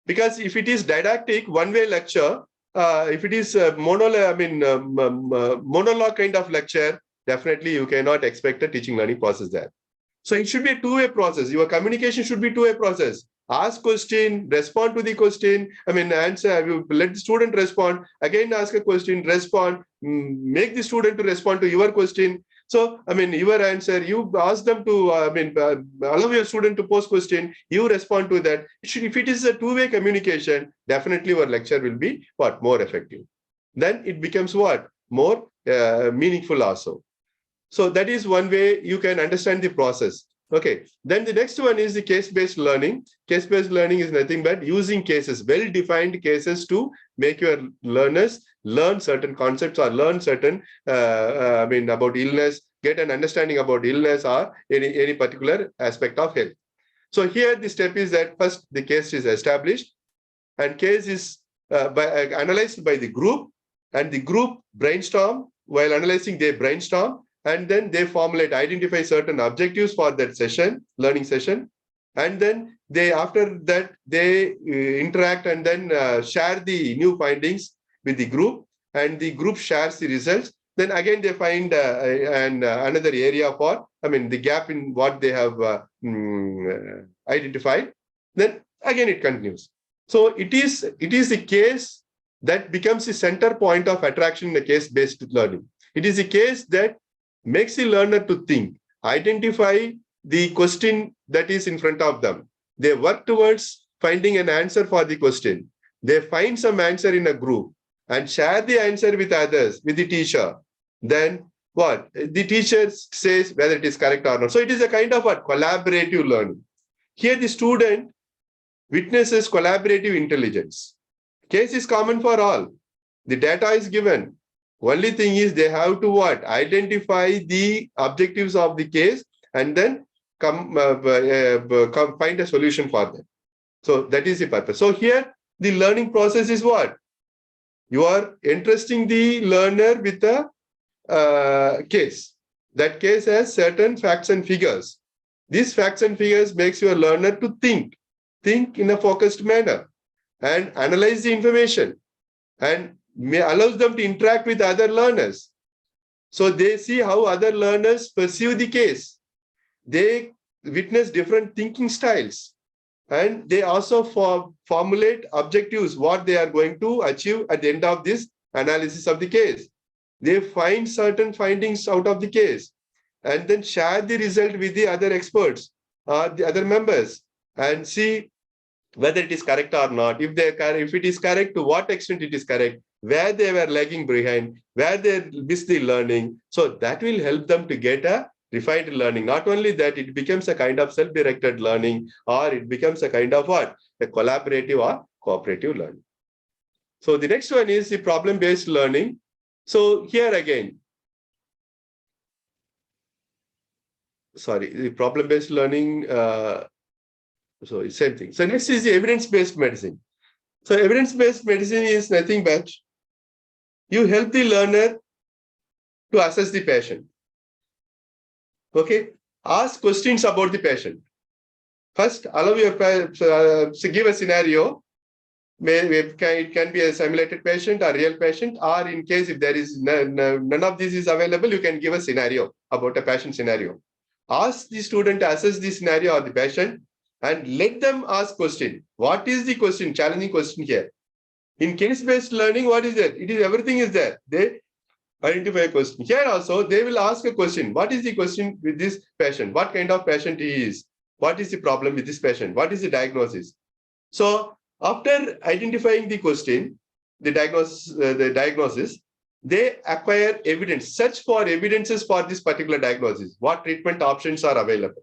Because if it is didactic, one-way lecture, if it is monologue kind of lecture, definitely you cannot expect a teaching learning process there. So it should be a two-way process. Your communication should be two-way process. Ask question, respond to the question. Answer. Let the student respond. Again, ask a question, respond. Make the student to respond to your question. So, your answer, you ask them to, allow your student to pose question, you respond to that. If it is a two-way communication, definitely your lecture will be what? More effective. Then it becomes what? More meaningful also. So that is one way you can understand the process. Okay. Then the next one is the case-based learning. Case-based learning is nothing but using cases, well-defined cases, to make your learners learn certain concepts or learn certain, about illness, get an understanding about illness or any particular aspect of health. So here the step is that first the case is established, and case is analyzed by the group, and the group brainstorm. While analyzing, they brainstorm, and then they formulate, identify certain objectives for that session, learning session. And then after that, they interact and then share the new findings with the group. and the group shares the results. Then again, they find another area for, the gap in what they have identified. Then again, it continues. So it is a case that becomes the center point of attraction in the case-based learning. It is a case that makes the learner to think, identify the question that is in front of them. They work towards finding an answer for the question. They find some answer in a group and share the answer with others, with the teacher. Then what? The teacher says whether it is correct or not. So it is a kind of a collaborative learning. Here the student witnesses collaborative intelligence. Case is common for all. The data is given. Only thing is they have to what? Identify the objectives of the case and then come find a solution for them. So that is the purpose. So here the learning process is what? You are interesting the learner with a case. That case has certain facts and figures. These facts and figures makes your learner to think in a focused manner and analyze the information and allows them to interact with other learners. So they see how other learners perceive the case. They witness different thinking styles and they also formulate objectives, what they are going to achieve at the end of this analysis of the case. They find certain findings out of the case and then share the result with the other experts or the other members and see whether it is correct or not. If it is correct, to what extent it is correct, where they were lagging behind, where they missed the learning. So that will help them to get a refined learning. Not only that, it becomes a kind of self-directed learning, or it becomes a kind of what? A collaborative or cooperative learning. So the next one is the problem-based learning. So here again, the problem-based learning, so it's same thing. So next is the evidence-based medicine. So evidence-based medicine is nothing but you help the learner to assess the patient. Okay, ask questions about the patient. First, allow your give a scenario. It can be a simulated patient or real patient, or in case if there is none of this is available, you can give a scenario about a patient scenario. Ask the student to assess the scenario or the patient and let them ask question. What is the question? Challenging question here. In case-based learning, what is that? It is everything is there. They identify a question. Here also, they will ask a question. What is the question with this patient? What kind of patient he is? What is the problem with this patient? What is the diagnosis? So after identifying the question, the diagnosis, they acquire evidence, search for evidences for this particular diagnosis. What treatment options are available?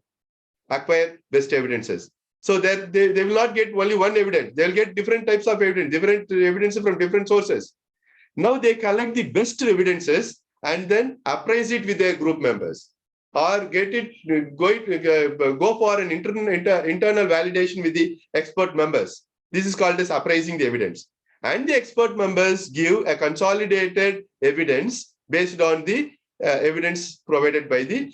Acquire best evidences. So that they will not get only one evidence. They'll get different types of evidence, different evidences from different sources. Now they collect the best evidences and then appraise it with their group members, or get it go for an internal validation with the expert members. This is called as appraising the evidence. And the expert members give a consolidated evidence based on the evidence provided by the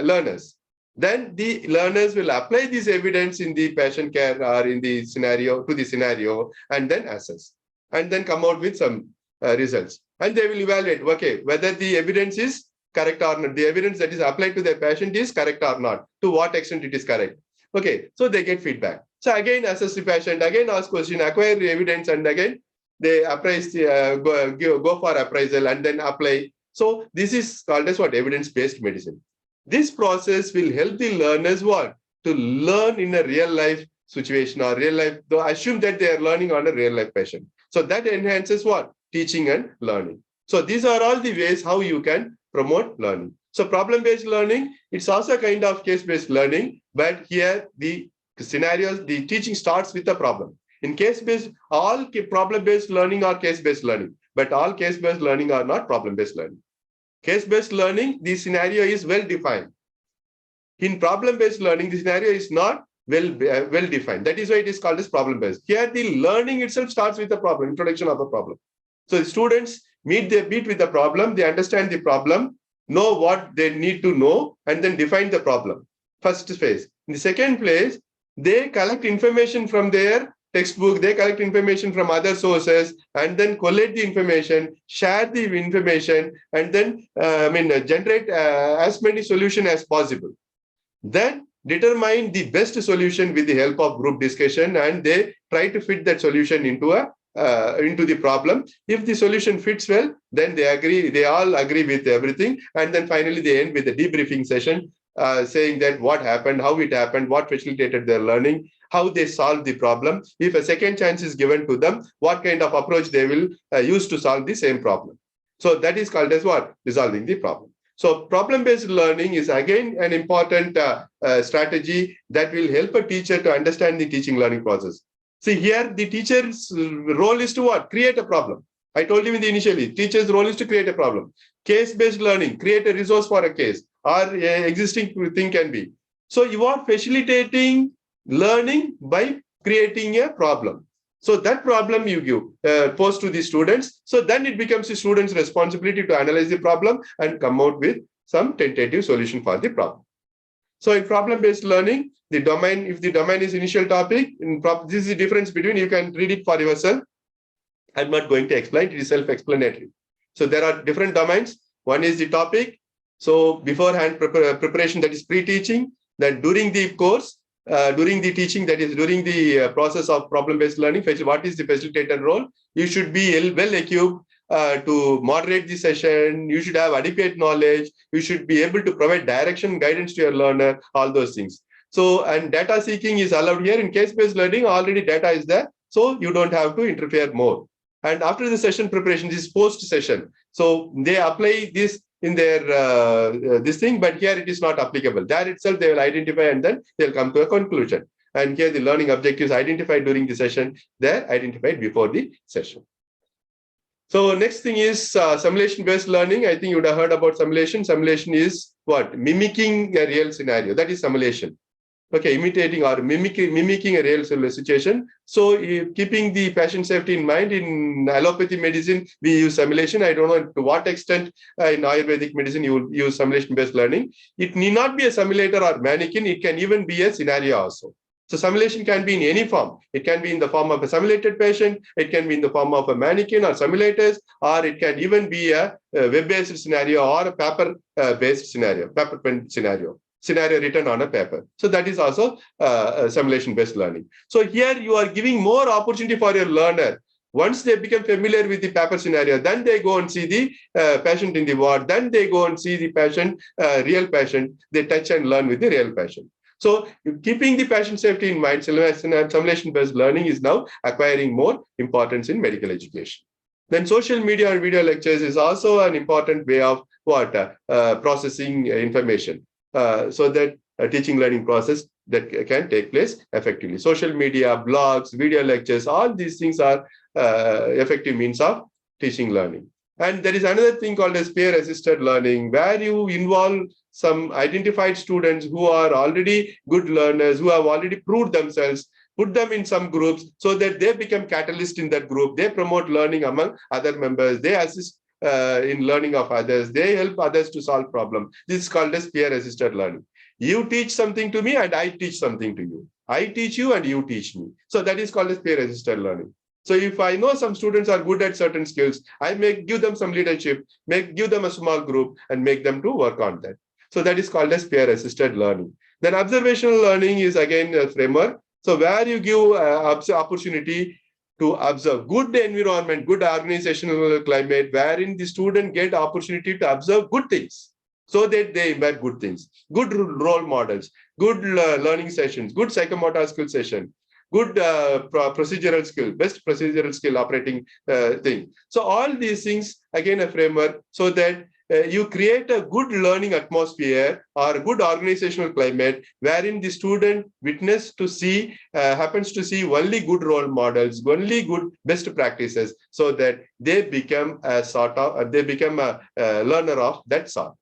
learners. Then the learners will apply this evidence in the patient care or in the scenario and then assess and then come out with some results. And they will evaluate, okay, whether the evidence is correct or not. The evidence that is applied to the patient is correct or not. To what extent it is correct. Okay, so they get feedback. So again, assess the patient, again ask question, acquire the evidence, and again they appraise, go for appraisal and then apply. So this is called as what? Evidence-based medicine. This process will help the learners what? To learn in a real life situation or real life, though assume that they are learning on a real life patient. So that enhances what? Teaching and learning. So these are all the ways how you can promote learning. So problem-based learning, it's also a kind of case-based learning, but here the scenarios, the teaching starts with a problem. In case-based, all problem-based learning are case-based learning, but all case-based learning are not problem-based learning. Case-based learning, the scenario is well defined. In problem-based learning, the scenario is not well defined. That is why it is called as problem-based. Here, the learning itself starts with a problem, introduction of a problem. So the students meet with the problem, they understand the problem, know what they need to know, and then define the problem. First phase. In the second phase, they collect information from their textbook, they collect information from other sources and then collate the information, share the information, and then generate as many solutions as possible. Then determine the best solution with the help of group discussion, and they try to fit that solution into the problem. If the solution fits well, then they all agree with everything, and then finally they end with a debriefing session, saying that what happened, how it happened, what facilitated their learning, how they solved the problem. If a second chance is given to them, what kind of approach they will use to solve the same problem. So that is called as what? Resolving the problem. So problem-based learning is again an important strategy that will help a teacher to understand the teaching learning process. See here, the teacher's role is to what? Create a problem. I told you initially, teacher's role is to create a problem. Case-based learning, create a resource for a case, or existing thing can be. So you are facilitating learning by creating a problem. So that problem you give, post to the students. So then it becomes the student's responsibility to analyze the problem and come out with some tentative solution for the problem. So in problem-based learning, the domain, if the domain is initial topic, this is the difference between, you can read it for yourself. I'm not going to explain, it is self-explanatory. So there are different domains. One is the topic. So beforehand preparation, that is pre-teaching. Then during the course, during the teaching, that is during the process of problem-based learning, what is the facilitator role? You should be well equipped to moderate the session. You should have adequate knowledge. You should be able to provide direction, guidance to your learner, all those things. So, and data seeking is allowed here. In case-based learning, already data is there, so you don't have to interfere more. And after the session preparation, this is post-session. So they apply this in their this thing, but here it is not applicable. There itself they will identify and then they'll come to a conclusion. And here the learning objectives identified during the session, they're identified before the session. So next thing is simulation-based learning. I think you would have heard about simulation. Simulation is what? Mimicking a real scenario. That is simulation. Okay, imitating or mimicking a real situation. So keeping the patient safety in mind, in allopathy medicine, we use simulation. I don't know to what extent in Ayurvedic medicine you will use simulation-based learning. It need not be a simulator or mannequin. It can even be a scenario also. So simulation can be in any form. It can be in the form of a simulated patient. It can be in the form of a mannequin or simulators, or it can even be a web-based scenario or a paper-based scenario, paper pen scenario written on a paper. So that is also simulation-based learning. So here you are giving more opportunity for your learner. Once they become familiar with the paper scenario, then they go and see the patient in the ward. Then they go and see the patient, real patient. They touch and learn with the real patient. So keeping the patient safety in mind, simulation-based learning is now acquiring more importance in medical education. Then social media and video lectures is also an important way of processing information. So that a teaching learning process that can take place effectively. Social media, blogs, video lectures, all these things are effective means of teaching learning. And there is another thing called as peer-assisted learning, where you involve some identified students who are already good learners, who have already proved themselves, put them in some groups so that they become catalysts in that group. They promote learning among other members. They assist in learning of others. They help others to solve problems. This is called as peer-assisted learning. You teach something to me and I teach something to you. I teach you and you teach me. So that is called as peer-assisted learning. So if I know some students are good at certain skills, I may give them some leadership, give them a small group and make them to work on that. So that is called as peer-assisted learning. Then observational learning is again a framework. So where you give opportunity to observe good environment, good organizational climate, wherein the student get opportunity to observe good things so that they imbibe good things, good role models, good learning sessions, good psychomotor skill session, good procedural skill, best procedural skill operating thing. So all these things, again, a framework so that you create a good learning atmosphere or a good organizational climate wherein the student happens to see only good role models, only good best practices, so that they become a learner of that sort.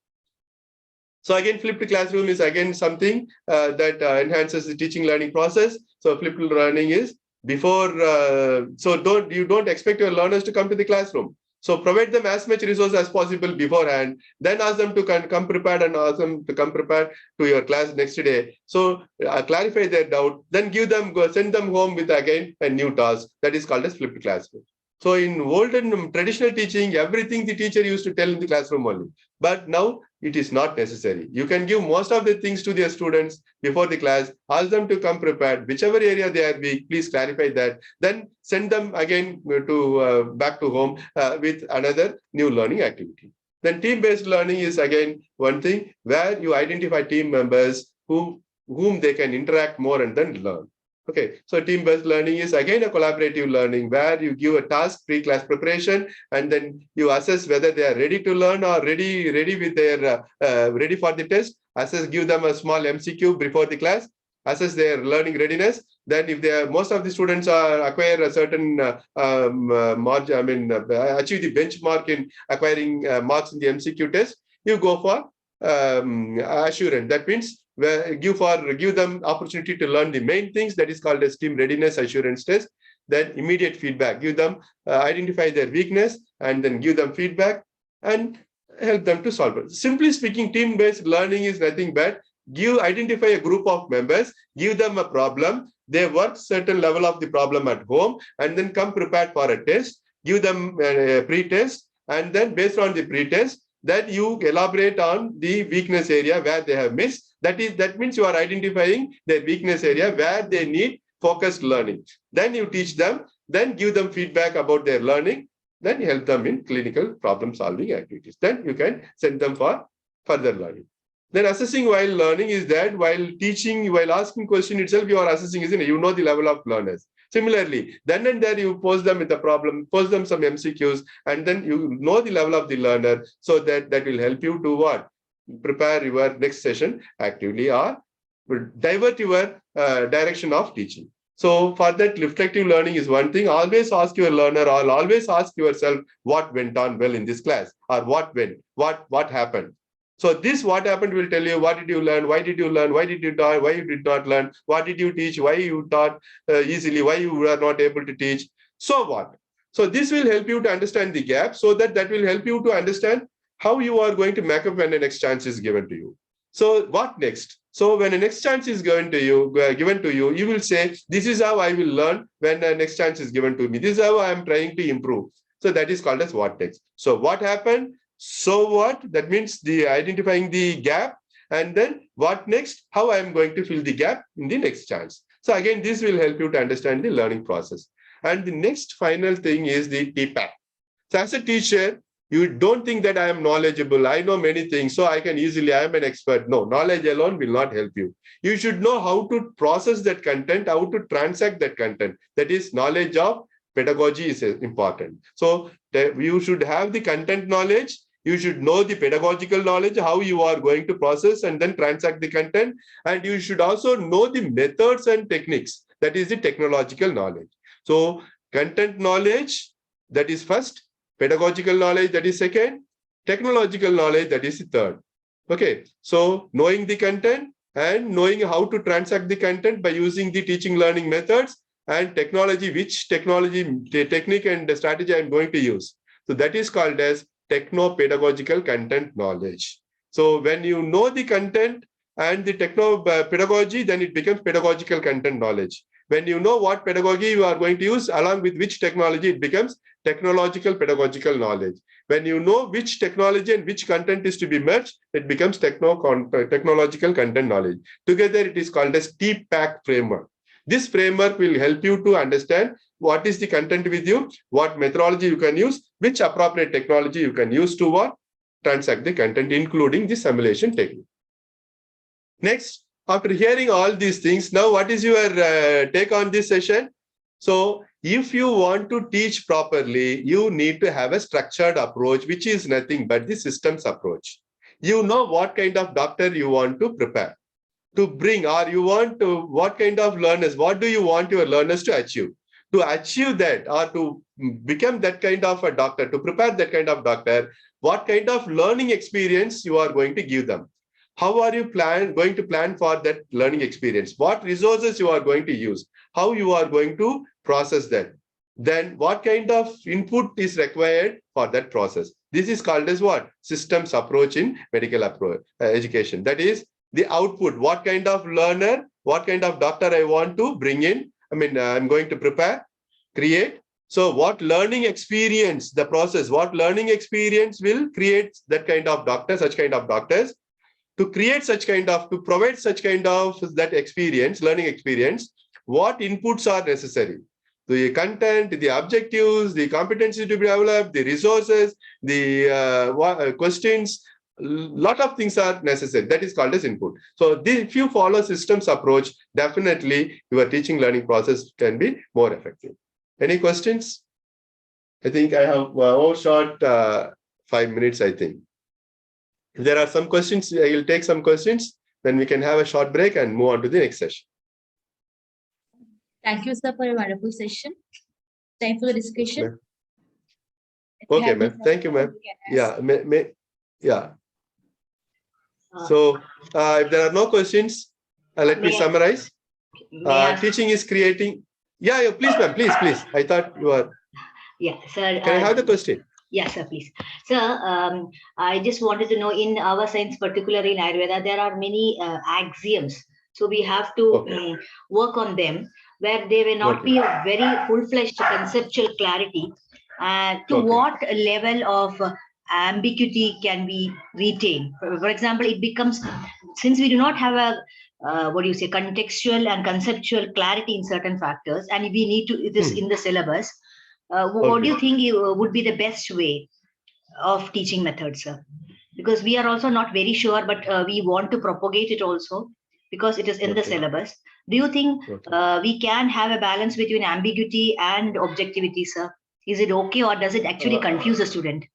So again, flipped classroom is again something that enhances the teaching learning process. So flipped learning is before, you don't expect your learners to come to the classroom. So provide them as much resource as possible beforehand, then ask them to come prepared and ask them to come prepared to your class next day. So clarify their doubt, then send them home with again a new task that is called as flipped classroom. So in olden traditional teaching, everything the teacher used to tell in the classroom only. But now it is not necessary. You can give most of the things to their students before the class, ask them to come prepared, whichever area they are weak, please clarify that. Then send them again to back to home with another new learning activity. Then team-based learning is again one thing where you identify team members whom they can interact more and then learn. Okay, so team-based learning is again a collaborative learning where you give a task pre-class preparation and then you assess whether they are ready to learn or ready with their ready for the test. Give them a small MCQ before the class, assess their learning readiness. Then if most of the students acquire a certain margin, achieve the benchmark in acquiring marks in the MCQ test, you go for assurance. That means give them opportunity to learn the main things, that is called as team readiness assurance test. Then immediate feedback, give them identify their weakness and then give them feedback and help them to solve it. Simply speaking, team-based learning is nothing but identify a group of members, give them a problem, they work certain level of the problem at home and then come prepared for a test, give them a pre-test, and then based on the pre-test, that you elaborate on the weakness area where they have missed. That means you are identifying their weakness area where they need focused learning. Then you teach them, then give them feedback about their learning, then help them in clinical problem solving activities. Then you can send them for further learning. Then assessing while learning is that while teaching, while asking question itself, you are assessing, isn't it? You know the level of learners. Similarly, then and there you pose them with a problem, pose them some MCQs, and then you know the level of the learner, so that will help you to what? Prepare your next session actively or divert your direction of teaching. So for that, reflective learning is one thing. Always ask your learner or always ask yourself what went on well in this class or what happened. So this what happened will tell you what did you learn, why did you learn, why did you not, why you did not learn, what did you teach, why you taught easily, why you were not able to teach, so what. So this will help you to understand the gap, so that will help you to understand how you are going to make up when the next chance is given to you. So what next? So when the next chance is given to you, you will say, this is how I will learn when the next chance is given to me. This is how I am trying to improve. So that is called as what next. So what happened? So what? That means the identifying the gap, and then what next? How I am going to fill the gap in the next chance. So again, this will help you to understand the learning process. And the next final thing is the TPACK. So as a teacher, you don't think that I am knowledgeable, I know many things, so I can easily, I am an expert. No, knowledge alone will not help you. You should know how to process that content, how to transact that content. That is, knowledge of pedagogy is important. So you should have the content knowledge. You should know the pedagogical knowledge, how you are going to process and then transact the content. And you should also know the methods and techniques. That is the technological knowledge. So content knowledge, that is first. Pedagogical knowledge, that is second. Technological knowledge, that is the third. Okay, so knowing the content and knowing how to transact the content by using the teaching learning methods and technology, which technology, technique and strategy I'm going to use. So that is called as techno-pedagogical content knowledge. So when you know the content and the techno-pedagogy, then it becomes pedagogical content knowledge. When you know what pedagogy you are going to use, along with which technology, it becomes technological pedagogical knowledge. When you know which technology and which content is to be merged, it becomes technological content knowledge. Together, it is called as TPACK framework. This framework will help you to understand what is the content with you, what methodology you can use, which appropriate technology you can use to what? Transact the content, including the simulation technique. Next, after hearing all these things, now what is your take on this session? So if you want to teach properly, you need to have a structured approach, which is nothing but the systems approach. You know what kind of doctor you want to prepare, to bring, or you want to, what kind of learners, what do you want your learners to achieve? To achieve that, or to become that kind of a doctor, to prepare that kind of doctor, what kind of learning experience you are going to give them? How are you going to plan for that learning experience? What resources you are going to use? How you are going to process that? then what kind of input is required for that process? This is called as what? Systems approach in medical education. That is the output. What kind of learner, what kind of doctor I want to bring in? I'm going to prepare, create. So what learning experience, the process, what learning experience will create that kind of doctor, such kind of doctors, to create such kind of, to provide such kind of that experience, learning experience, what inputs are necessary? The content, the objectives, the competency to be developed, the resources, the questions, lot of things are necessary. That is called as input. So if you follow systems approach, definitely your teaching learning process can be more effective. Any questions? I think I have overshot 5 minutes, I think. If there are some questions, I will take some questions, then we can have a short break and move on to the next session. Thank you, sir, for a wonderful session. Time for the discussion. Okay, ma'am. Thank you, ma'am. Yeah, yeah. So if there are no questions, let me summarize. Teaching is creating. Yeah, please, ma'am. Please. I thought you are. Yeah, sir. Can I have the question? Yes, sir, please. Sir, I just wanted to know, in our science, particularly in Ayurveda, there are many axioms. So we have to work on them, where they will not be a very full-fledged conceptual clarity. To what level of ambiguity can we retain? For example, it becomes, since we do not have a contextual and conceptual clarity in certain factors, and we need to, it is in the syllabus. What do you think would be the best way of teaching methods, sir? Because we are also not very sure, but we want to propagate it also because it is in the syllabus. Do you think we can have a balance between ambiguity and objectivity, sir? Is it okay, or does it actually confuse the student?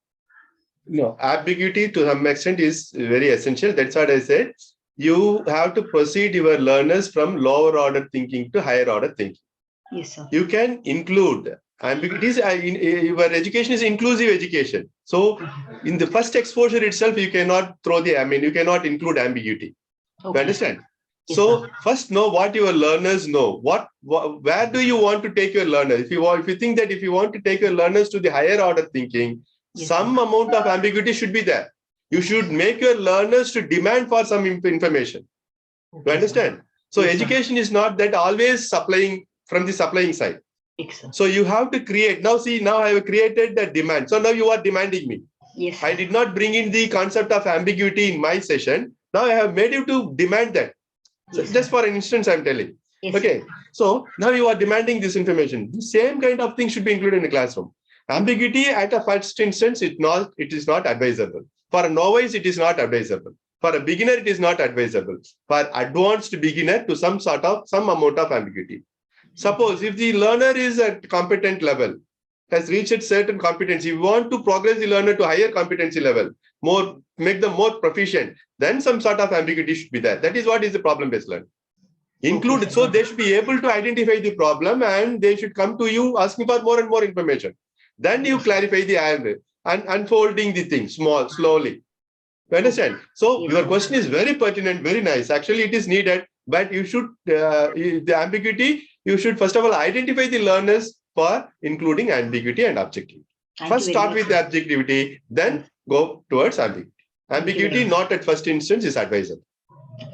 No, ambiguity to some extent is very essential. That's what I said. You have to proceed your learners from lower order thinking to higher order thinking. Yes, sir. You can include ambiguities. Your education is inclusive education. So in the first exposure itself, you cannot throw you cannot include ambiguity. You understand? Yes, so first know what your learners know. Where do you want to take your learners? If you think that if you want to take your learners to the higher order thinking, some amount of ambiguity should be there. You should make your learners to demand for some information. You understand? So education is not that always supplying from the supplying side. So you have to create. Now I have created the demand. So now you are demanding me. Yes. I did not bring in the concept of ambiguity in my session. Now I have made you to demand that. So just for an instance, I'm telling. Yes, okay. So now you are demanding this information. The same kind of thing should be included in the classroom. Ambiguity at a first instance, it is not advisable. For a novice, it is not advisable. For a beginner, it is not advisable. For advanced beginner, to some amount of ambiguity. Suppose if the learner is at competent level, has reached certain competency, you want to progress the learner to higher competency level, make them more proficient, then some sort of ambiguity should be there. That is what is the problem-based learning. Include it, so they should be able to identify the problem and they should come to you asking for more and more information. Then you clarify the and unfolding the thing slowly. You understand? So your question is very pertinent, very nice. Actually, it is needed, but you should, the ambiguity, you should first of all identify the learners for including ambiguity and objectivity. First start with the objectivity, then go towards ambiguity. Ambiguity not at first instance is advisable.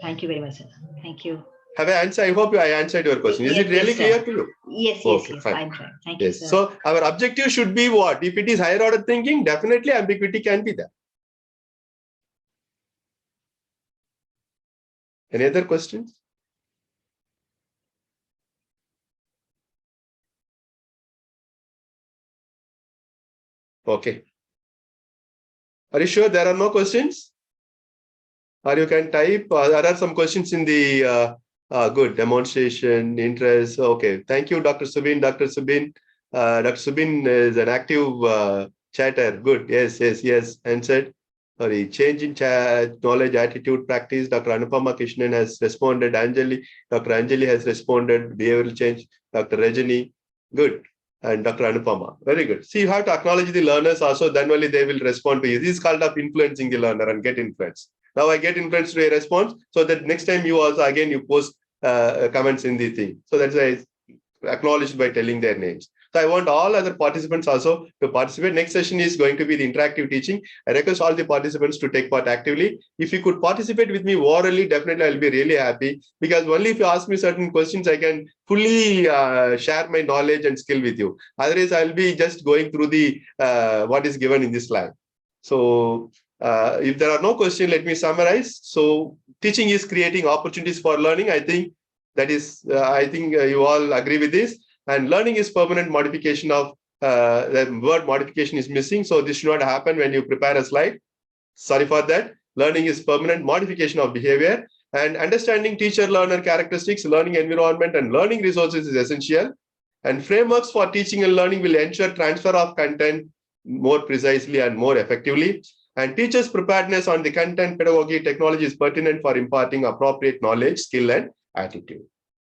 Thank you very much, sir. Thank you. Have I answered? I hope I answered your question. Is it really clear to you? Yes, yes, I'm trying. Thank you, sir. So our objective should be what? If it is higher order thinking, definitely ambiguity can be there. Any other questions? Okay. Are you sure there are no questions? Or you can type. There are some questions in the good demonstration, interest. Okay. Thank you, Dr. Subin. Dr. Subin is an active chatter. Good. Yes. Answered. Sorry. Change in knowledge, attitude, practice. Dr. Anupama Krishnan has responded. Anjali. Dr. Anjali has responded. Behavioral change. Dr. Rajani. Good. And Dr. Anupama. Very good. See, you have to acknowledge the learners also, then only they will respond to you. This is called up influencing the learner and get influenced. Now I get influenced to a response, so that next time you also, again, you post comments in the thing. So that's why acknowledged by telling their names. So I want all other participants also to participate. Next session is going to be the interactive teaching. I request all the participants to take part actively. If you could participate with me orally, definitely I'll be really happy, because only if you ask me certain questions, I can fully share my knowledge and skill with you. Otherwise, I'll be just going through the what is given in this slide. So if there are no questions, let me summarize. So teaching is creating opportunities for learning. I think that is, I think you all agree with this. And learning is permanent modification of, the word modification is missing. So this should not happen when you prepare a slide. Sorry for that. Learning is permanent modification of behavior, and understanding teacher-learner characteristics, learning environment, and learning resources is essential. And frameworks for teaching and learning will ensure transfer of content more precisely and more effectively. And teachers' preparedness on the content, pedagogy, technology is pertinent for imparting appropriate knowledge, skill, and attitude.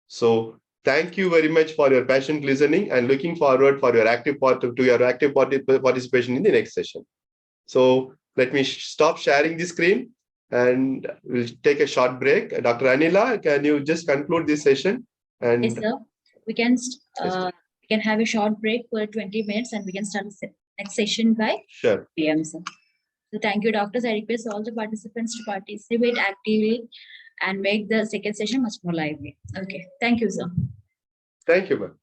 So thank you very much for your patient listening, and looking forward for your active participation in the next session. So let me stop sharing the screen and we'll take a short break. Dr. Anila, can you just conclude this session? And Yes, sir. We can have a short break for 20 minutes and we can start the next session by Sure. PM, sir. So thank you, doctors. I request all the participants to participate actively and make the second session much more lively. Okay. Thank you, sir. Thank you, ma'am.